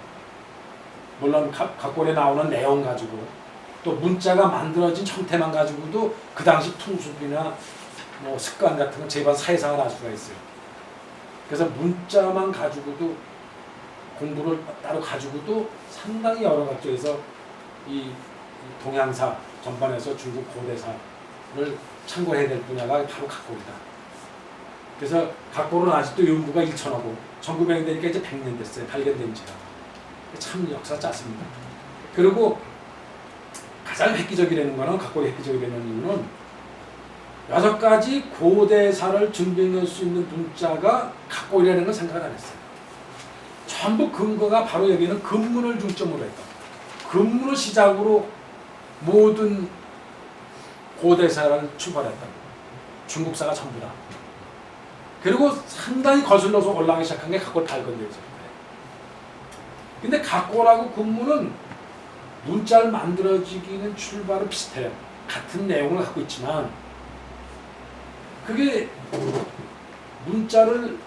물론 각고에 나오는 내용 가지고 또 문자가 만들어진 형태만 가지고도 그 당시 풍습이나 뭐 습관 같은 건 제반 사회상을 알 수가 있어요. 그래서 문자만 가지고도 공부를 따로 가지고도 상당히 여러 각도에서 이 동양사 전반에서 중국 고대사를 참고해야 될 분야가 바로 각고이다. 그래서 각고는 아직도 연구가 1천하고 1900년대니까 이제 100년 됐어요. 발견된 지가. 참 역사 짧습니다. 그리고 가장 획기적이라는 거는 각고의 획기적이라는 이유는 6가지 고대사를 증빙할 수 있는 문자가 각고이라는 걸 생각을 안 했어요. 전부 근거가 바로 여기는 근문을 중점으로 했다. 근문을 시작으로 모든 고대사를 출발했다. 중국사가 전부다. 그리고 상당히 거슬러서 올라가기 시작한 게 각고를 발견되어서 그래요. 근데 각고라고 근문은 문자를 만들어지기는 출발은 비슷해요. 같은 내용을 갖고 있지만 그게 문자를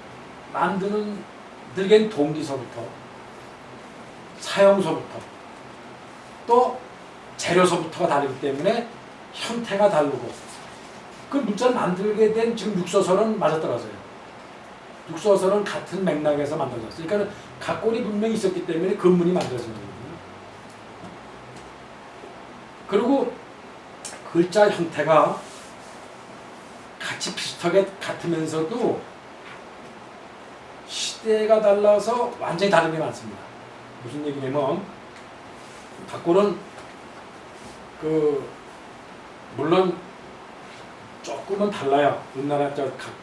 들겐 동기서부터 사용서부터 또 재료서부터가 다르기 때문에 형태가 다르고 그 문자를 만들게 된 지금 육서서는 맞아떨어져요. 육서서는 같은 맥락에서 만들어졌어요. 그러니까 각골이 분명히 있었기 때문에 근문이 만들어진 거거든요. 그리고 글자 형태가 같이 비슷하게 같으면서도 시대가 달라서 완전히 다른 게 많습니다. 무슨 얘기냐면 각골은 물론 조금은 달라요. 우리나라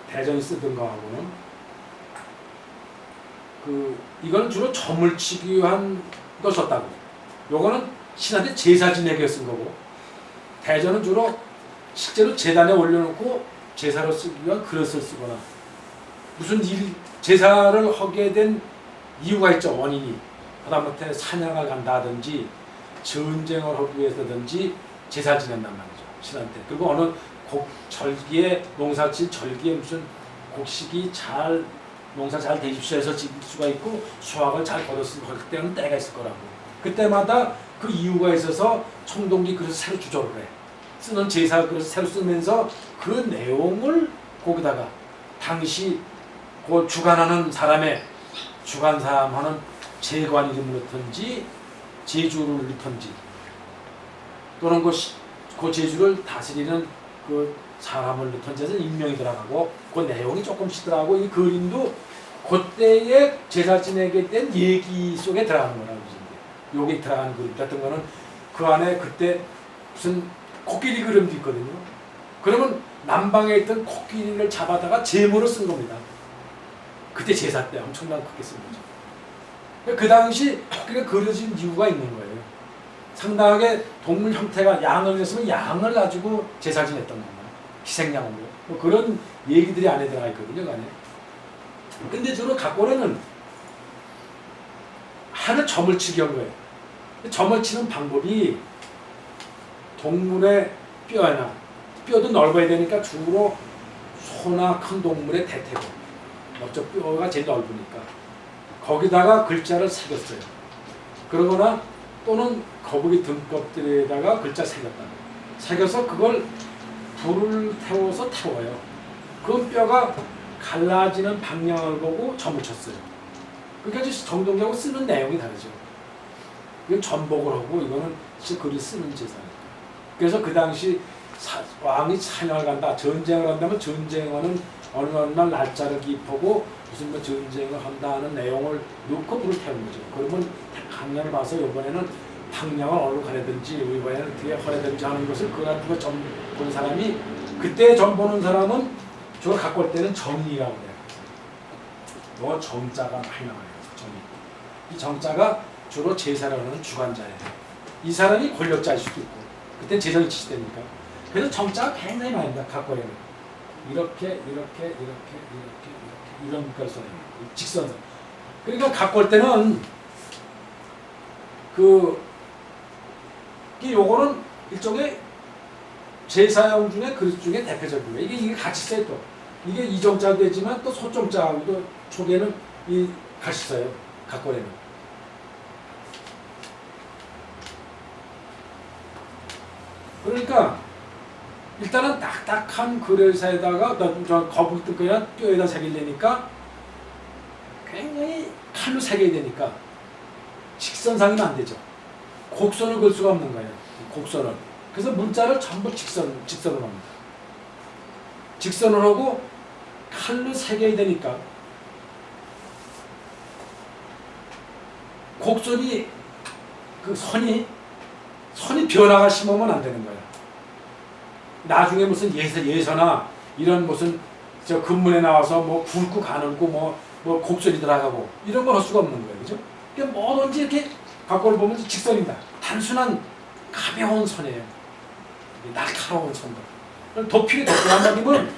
대전이 쓰던 거하고는. 이거는 주로 점을 치기 위한 걸 썼다고. 요거는 신한테 제사 지내기 쓴 거고. 대전은 주로 실제로 제단에 올려놓고 제사로 쓰기 위한 그릇을 쓰거나 무슨 제사를 하게 된 이유가 있죠. 원인이. 하다못해 사냥을 간다든지 전쟁을 하기 위해서든지 제사를 지낸단 말이죠. 신한테. 그리고 어느 절기에 농사질 절기에 무슨 곡식이 잘 농사 잘 되십시오 해서 지을 수가 있고 수확을 잘 거뒀을 때는 때가 있을 거라고. 그때마다 그 이유가 있어서 청동기 그릇을 새로 주조를 해. 쓰는 제사 그릇을 새로 쓰면서 그 내용을 거기다가 당시 그 주관하는 사람의 주관사함하는 제관 이름을 넣든지 제주를 넣든지 또는 그 제주를 다스리는 그 사람을 넣든지 해서 임명이 들어가고 그 내용이 조금씩 들어가고 이 그림도 그때의 제사 지내게 된 얘기 속에 들어가는 거라고 보시면 돼요. 여기 들어가는 그림 같은 거는 그 안에 그때 무슨 코끼리 그림도 있거든요. 그러면 남방에 있던 코끼리를 잡아다가 제모로 쓴 겁니다. 그때 제사 때 엄청나게 크게 쓴 거죠. 그 당시 코끼리가 그려진 이유가 있는 거예요. 상당하게 동물 형태가 양을 했으면 양을 가지고 제사 지냈던 겁니다. 희생양으로. 뭐 그런 얘기들이 안에 들어가 있거든요. 그 안에. 근데 주로 각골에는 하늘 점을 치게 한 거예요. 점을 치는 방법이 동물의 뼈나 뼈도 넓어야 되니까 주로 소나 큰 동물의 대퇴고 먼저 뼈가 제일 넓으니까 거기다가 글자를 새겼어요. 그러거나 또는 거북이 등껍질에다가 글자 새겼다. 새겨서 그걸 불을 태워서 태워요. 그 뼈가 갈라지는 방향을 보고 점을 쳤어요. 그러니까 정동기하고 쓰는 내용이 다르죠. 이건 전복을 하고 이거는 글을 쓰는 제사예요. 그래서 그 당시 왕이 사냥을 간다, 전쟁을 한다면 전쟁하는 어느 날 날짜를 기입하고 무슨 뭐 전쟁을 한다는 내용을 넣고 불을 태우는 거죠. 그러면 방향을 봐서 이번에는 방향을 어디로 가려든지 이번에는 뒤에 가려든지 하는 것을 그거 가지고 점 보는 사람이 그때 점 보는 사람은 주로 갖고 올 때는 정이라고 해요. 요 정자가 많이 나와요. 정이. 이 정자가 주로 제사를 하는 주관자예요. 이 사람이 권력자일 수도 있고 그때 재정이 지시되니까. 그래서 정자가 굉장히 많이 납니다. 각골에는. 이렇게 이런 걸 써요. 직선선. 그러니까 각골 때는 요거는 일종의 제사용 중에 그릇 중에 대표적인 거예요. 이게 같이 써요 또. 이게 이정자도 되지만 또 소정자하고도 초기에는 이 같이 써요. 각골에는. 그러니까 일단은 딱딱한 그릇에다가 거북이 뜰거나 뼈에다 새기려니까 굉장히 칼로 새겨야 되니까 직선상이면 안 되죠. 곡선을 그을 수가 없는 거예요. 곡선을. 그래서 문자를 전부 직선으로 합니다. 직선을 하고 칼로 새겨야 되니까 곡선이 그 선이 변화가 심하면 안 되는 거예요. 나중에 무슨 예서나 이런 무슨 저 근문에 나와서 뭐 굵고 가늘고 뭐 곡선이 들어가고 이런 걸 할 수가 없는 거예요. 그죠? 그러니까 뭐든지 이렇게 각골을 보면 직선입니다. 단순한 가벼운 선이에요. 날카로운 선들. 도필이 됐고 한마디면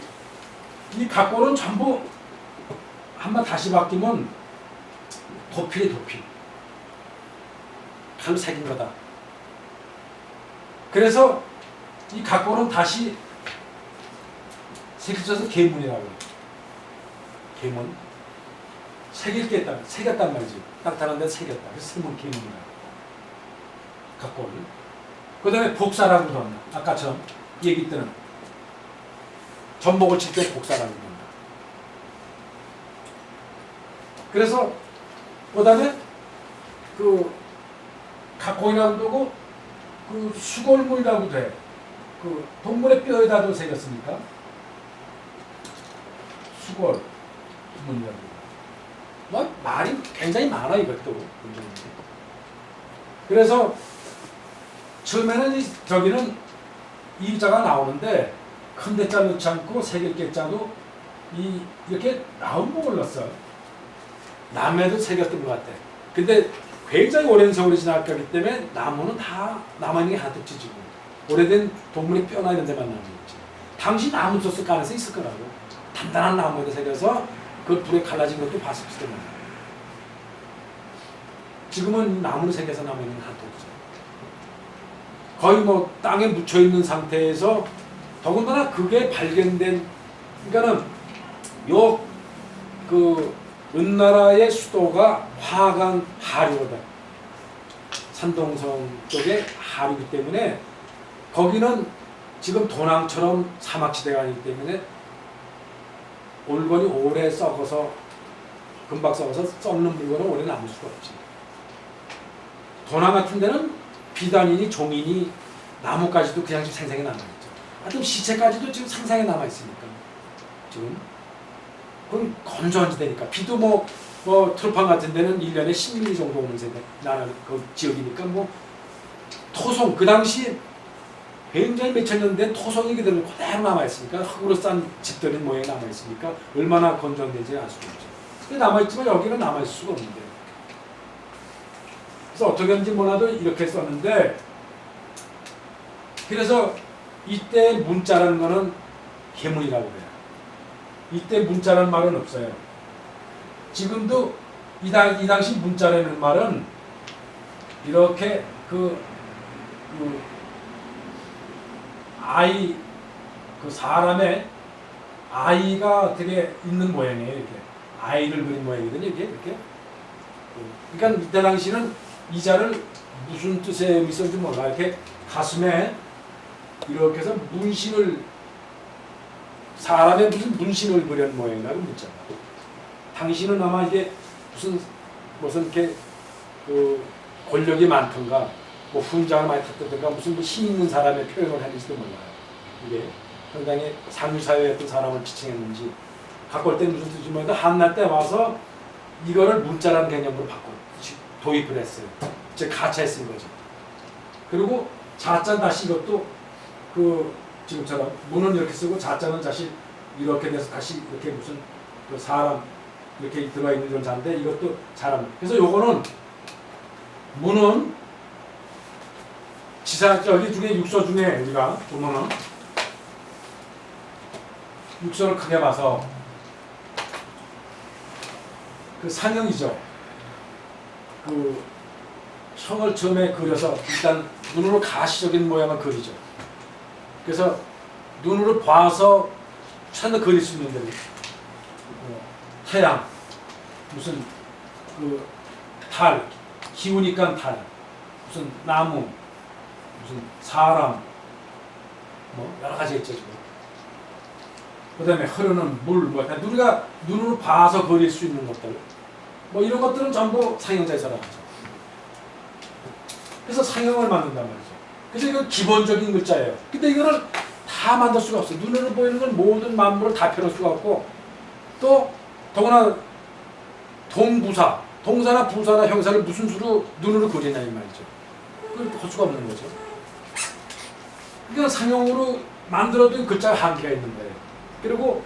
이 각골은 전부 한번 다시 바뀌면 도필이 도필. 칼로 새긴 거다. 그래서 이 각골은 다시 새겨져서 계문이라고 해요. 계문. 새겼단 말이지. 딱딱한 데 새겼다. 그래서 새문 계문이라고. 각골을. 그 다음에 복사라고도 합니다. 아까처럼 얘기 때는 전복을 칠 때 복사라고도 합니다. 그래서 그 다음에 그 각골이라고도 하고 그 수골문이라고도 해. 그 동물의 뼈에다도 새겼으니까 수골문이라고. 말이 굉장히 많아 이것도. 그래서 처음에는 저기는 이자가 나오는데 큰 대자 넣지 않고 새길 개자도 이렇게 나온복을 넣었어. 남에도 새겼던 것 같아. 근데 굉장히 오랜 세월이 지났기 때문에 나무는 다 남아있는 게 하나도 찢어지고 오래된 동물의 뼈나 이런 데만 남아있지. 당시 나무 썼을 가능성이 있을 거라고. 단단한 나무에 새겨서 그 불에 갈라진 것도 봤을 때문에. 지금은 나무를 새겨서 남아있는 게 하나도 없어요. 거의 뭐 땅에 묻혀있는 상태에서 더군다나 그게 발견된 그러니까는 은나라의 수도가 화강 하류거든. 산동성 쪽에 하류이기 때문에 거기는 지금 도낭처럼 사막지대가 아니기 때문에 물건이 오래 썩어서 금방 썩어서 썩는 물건은 오래 남을 수가 없지. 도낭 같은 데는 비단이니 종이니 나무까지도 그냥 지금 생생히 남아있죠. 하여튼 시체까지도 지금 상상에 남아있으니까 지금 그건 건조한 지대니까 비도 뭐 트루팡 같은 데는 1년에 10mm 정도 오는 세대 나는 그 지역이니까 뭐 토송 그 당시 굉장히 몇천 년 된 토성이 그대로 그대로 남아있으니까 흙으로 싼 집들이 모양이 남아있으니까 얼마나 건조한지 알 수가 없죠. 남아있지만 여기는 남아있을 수가 없는데 그래서 어떻게든지 몰라도 이렇게 썼는데 그래서 이때 문자라는 거는 계문이라고 해요. 이때 문자라는 말은 없어요. 지금도 이 당시 문자라는 말은 이렇게 아이 사람의 아이가 어떻게 있는 모양이에요. 이렇게 아이를 그린 모양이거든요. 이렇게. 그러니까 이때 당시는 이 자를 무슨 뜻의 의미 썼는지 몰라. 이렇게 가슴에 이렇게 해서 문신을 사람의 무슨 문신을 그린 모양이라고 문자. 당신은 아마 이게 무슨 이렇게 권력이 많던가 뭐 훈장을 많이 탔던가 무슨 힘 있는 사람의 표현을 했는지도 몰라요. 이게 상당히 상류사회의 어떤 사람을 지칭했는지 갖고 올 때 무슨 뜻인지 모르는데 한날 때 와서 이거를 문자라는 개념으로 도입을 했어요. 즉 가차에 쓴 거죠. 그리고 자자는 다시 이것도 지금처럼 문은 이렇게 쓰고 자자는 다시 이렇게 돼서 다시 이렇게 무슨 사람 이렇게 들어가 있는 그런 자인데 이것도 사람. 그래서 요거는 문은 여기 중에 육서 중에 우리가 보면은 육서를 크게 봐서 상형이죠. 형을 처음에 그려서 일단 눈으로 가시적인 모양을 그리죠. 그래서 눈으로 봐서 찾아 그릴 수 있는 데는 태양, 무슨 달, 기우니까 달, 무슨 나무, 무슨 사람, 뭐 여러 가지 있죠 지금. 그다음에 흐르는 물, 우리가 눈으로 봐서 그릴 수 있는 것들, 뭐 이런 것들은 전부 상형자에서 나오죠. 그래서 상형을 만든단 말이죠. 그래서 이건 기본적인 글자예요. 근데 이거를 다 만들 수가 없어요. 눈으로 보이는 건 모든 만물을 다 펴놓을 수가 없고 또 더구나 동부사, 동사나 부사나 형사를 무슨 수로 눈으로 그리냐 이 말이죠. 그걸 할 수가 없는 거죠. 그러니까 상형으로 만들어도 글자가 한계가 있는 거예요. 그리고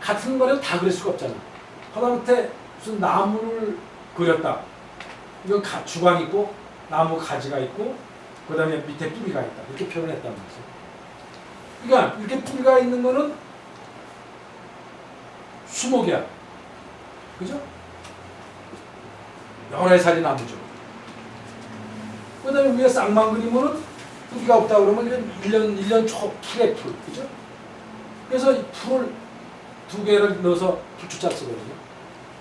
같은 거는 다 그릴 수가 없잖아. 하다못해 무슨 나무를 그렸다. 이건 주광이 있고 나무 가지가 있고 그 다음에 밑에 뿌리가 있다. 이렇게 표현을 했단 말이죠. 그러니까 이렇게 뿌리가 있는 거는 수목이야. 그죠? 여러 살이 나무죠. 그 다음에 위에 쌍만 그리면은 뿌리가 없다 그러면 1년 초 풀의 풀. 그죠? 그래서 이 풀을 2개를 넣어서 풀초자 쓰거든요.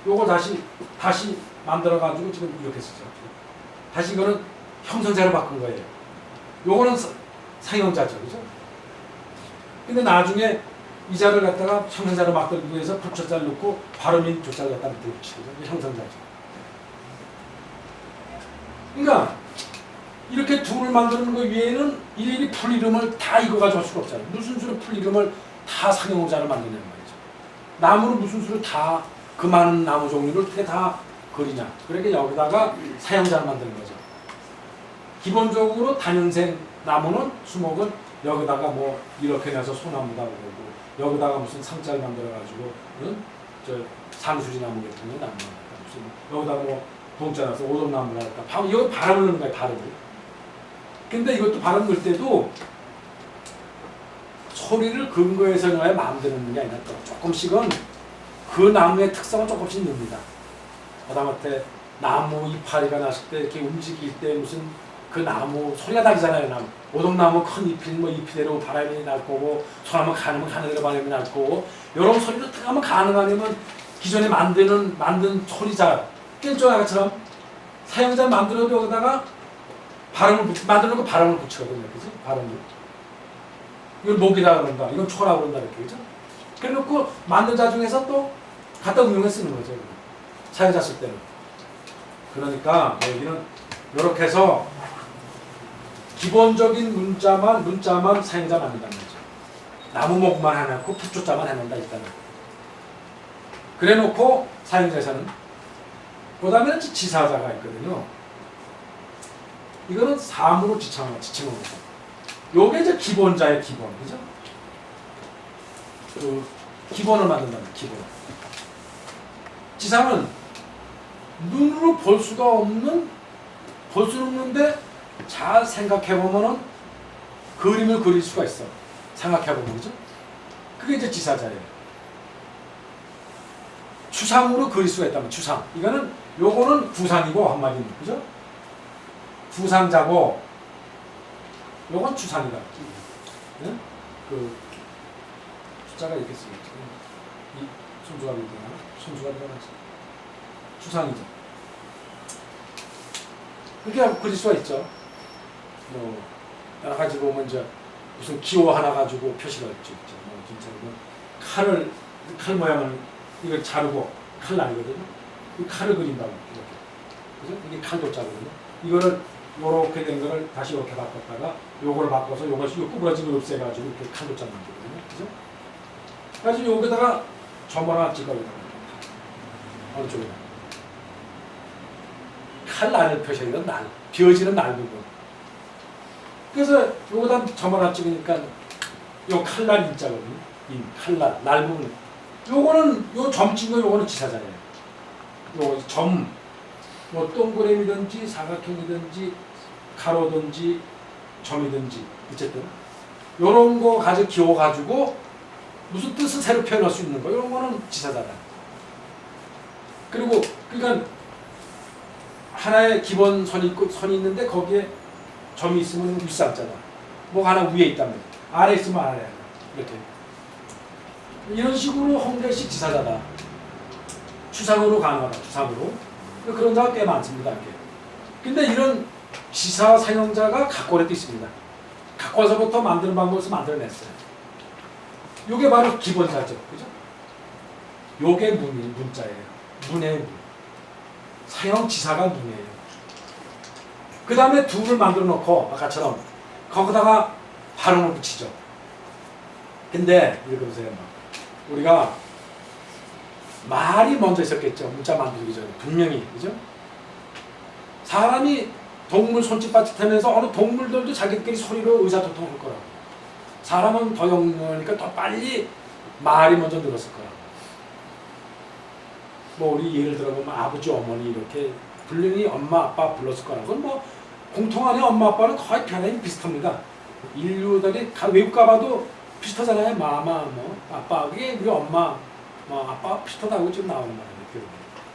요거 다시 만들어가지고 지금 이렇게 쓰죠. 다시 이거는 형성자로 바꾼 거예요. 요거는 상형자죠. 그죠? 근데 나중에 이 자를 갖다가 형성자로 바꾸기 위해서 풀초자를 넣고 발음인 조자를 갖다 밑에 붙이죠. 형성자죠. 그러니까 이렇게 둘을 만드는 것 외에는 일일이 풀 이름을 다 이거 가지고 할 수가 없잖아요. 무슨 수로 풀 이름을 다 상형자를 만드냐는 말이죠. 나무를 무슨 수로 다 그 많은 나무 종류를 어떻게 다 그리냐. 그러니까 여기다가 사형자를 만드는 거죠. 기본적으로 단연생 나무는 수목은 여기다가 뭐 이렇게 내서 소나무다 그러고 여기다가 무슨 상자를 만들어가지고 상수리 나무 같은 거 나무 무슨 여기다가 뭐 동자 나서 오동나무라 할까. 이거 바람을 넣는 거예요. 바람을. 근데 이것도 바람 넣을 때도 소리를 근거해서 넣어야 만드는 게 아니라 조금씩은 그 나무의 특성을 조금씩 넣습니다. 하다못해 나무 이파리가 났을 때 이렇게 움직일 때 무슨 그 나무 소리가 나잖아요. 나무. 오동나무 큰 잎이 뭐 잎이 내려오고 바람이 날 거고 소나무 가는 대로 바람이 날 거고 이런 소리를 하면 가능하냐면 기존에 만든 소리자 낄조나처럼 사용자 만들어도 여기다가 만드는 거 발음을 붙이거든요. 그지? 발음을. 이걸 목이라 그런다. 이건 초라 그런다. 이렇게. 그죠? 그래 놓고 만든 자 중에서 또 갖다 응용해 쓰는 거죠. 사용자 쓸 때는. 그러니까 여기는 이렇게 해서 기본적인 문자만 사용자 만든다는 거죠. 나무목만 해놓고 풋조자만 해놓는다 일단은. 그래 놓고 사용자에서는 그 다음에는 지사자가 있거든요. 이거는 사물로 지칭하는 거죠. 요게 이제 기본자의 기본, 그죠? 그 기본을 만든다는 기본. 지상은 눈으로 볼 수는 없는데 잘 생각해보면은 그림을 그릴 수가 있어. 생각해보면, 그죠? 그게 이제 지사자예요. 추상으로 그릴 수가 있다면, 추상. 요거는 구상이고, 한마디는, 그죠? 구상자고, 요건 추상이다. 네? 그, 숫자가 이렇게 쓰겠지. 이 순수가 들어가나? 순수가 들어가지. 추상이죠. 그렇게 그릴 수가 있죠. 뭐, 여러 가지 보면 이제 무슨 기호 하나 가지고 표시가 있죠. 뭐, 진짜 칼 모양을 이걸 자르고 칼 아니거든요. 이 칼을 그린다고 이렇게. 그죠? 이게 칼도자거든요. 이거를 요렇게 된 거를 다시 이렇게 바꿨다가 요걸 바꿔서 요걸 구부러진 걸 없애가지고 이렇게 칼도자 만들거든요. 그죠? 그래서 여기다가 점 하나 찍어요. 어느 쪽에다. 칼 날을 표시하는 날, 비어지는 날 부분. 그래서 요거다 점 하나 찍으니까 요 칼날 인자거든요. 이 칼날, 날 부분. 요거는 요 점 찍은 거 요거는 지사자예요. 요 점, 뭐 동그라미든지 사각형이든지 가로든지 점이든지 어쨌든 요런 거 가지고 기호 가지고 무슨 뜻을 새로 표현할 수 있는 거 이런 거는 지사자다. 그리고 그러니까 하나의 기본 선이 있는데 거기에 점이 있으면 윗상자다. 뭐 하나 위에 있다면 아래 있으면 아래 이렇게 이런 식으로 한 개씩 지사자다. 추상으로 가능하다. 추상으로. 그런 자가 꽤 많습니다. 이렇게. 근데 이런 지사 사용자가 각권에도 있습니다. 각권서부터 만드는 방법에서 만들어냈어요. 요게 바로 기본자죠. 그죠? 요게 문자예요. 문의 문. 사용 지사가 문이에요. 그 다음에 둘을 만들어 놓고 아까처럼 거기다가 발음을 붙이죠. 근데 읽어보세요. 우리가 말이 먼저 있었겠죠. 문자 만들기 전에 분명히. 그죠? 사람이 동물 손짓발짓 하면서 어느 동물들도 자기들끼리 소리로 의사소통할 거라고. 사람은 더 영리하니까 더 빨리 말이 먼저 늘었을 거라고. 뭐 우리 예를 들어보면 아버지 어머니 이렇게 분명히 엄마 아빠 불렀을 거라고. 그건 뭐 공통안에 엄마 아빠는 거의 변화는 비슷합니다. 인류들이 외국 가봐도 비슷하잖아요. 마마 뭐 아빠 그게 우리 엄마 뭐 아빠 비슷하다고 지금 나오는 말이에요.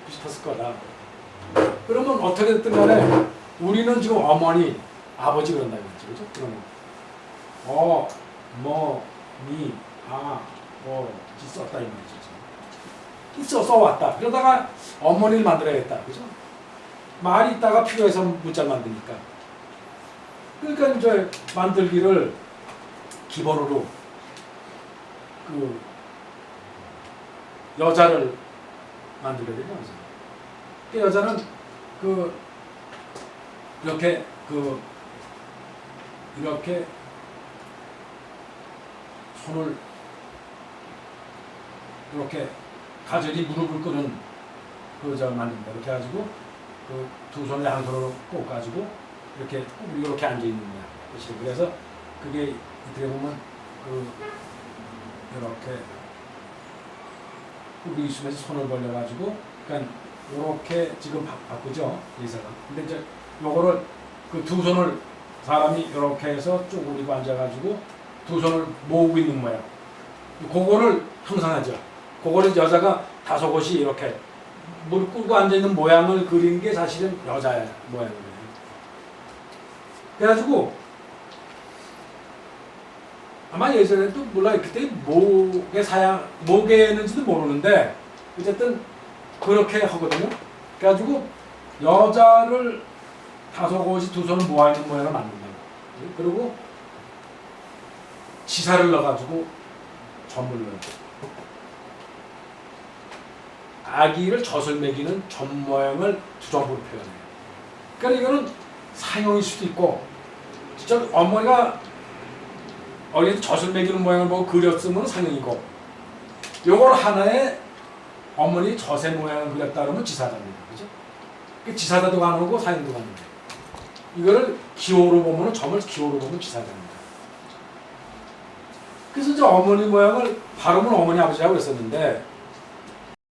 비슷했을 거다. 그러면 어떻게 됐든 간에 우리는 지금 어머니 아버지 그런다고 했죠. 그죠? 그러면 미, 썼다 이 말이죠. 써왔다. 그러다가 어머니를 만들어야겠다. 그죠? 말이 있다가 필요해서 문자를 만드니까. 그러니까 이제 만들기를 기본으로 그 여자를 만들어야 되죠. 그 여자는 이렇게 손을 이렇게 가젤이 무릎을 꿇은 그 여자를 만든다. 이렇게 해가지고 그 두 손을 양손으로 꼭 가지고 이렇게 앉아 있는 거야. 그렇지. 그래서 그게 어떻게 보면 이렇게 우리 있으면서 손을 벌려가지고 그러니까 이렇게 지금 바꾸죠. 의사가. 근데 이제 요거를 그 두 손을 사람이 이렇게 해서 쪼그리고 앉아가지고 두 손을 모으고 있는 모양. 그거를 형상하죠. 그거를 여자가 다소곳이 이렇게 무릎 꿇고 앉아있는 모양을 그린 게 사실은 여자의 모양이에요. 그래가지고 아마 예전에도 몰라요. 그때 목에는지도 모르는데 어쨌든 그렇게 하거든요. 그래가지고 여자를 다섯 옷이 두 손을 모아있는 모양을 만든다고. 그리고 지사를 넣어가지고 점을 넣어요. 아기를 젖을 먹이는 점 모양을 두 점으로 표현해요. 그러니까 이거는 상형일 수도 있고, 진짜 어머니가 어린이 젖을 먹이는 모양을 보고 그렸으면 상형이고, 요걸 하나에 어머니 젖의 모양을 그렸다 그러면 지사자입니다. 그죠? 그 지사자도 가능하고 상형도 가능해요. 이거를 기호로 보면, 점을 기호로 보면 지사자입니다. 그래서 이제 어머니 모양을 발음은 어머니 아버지라고 했었는데,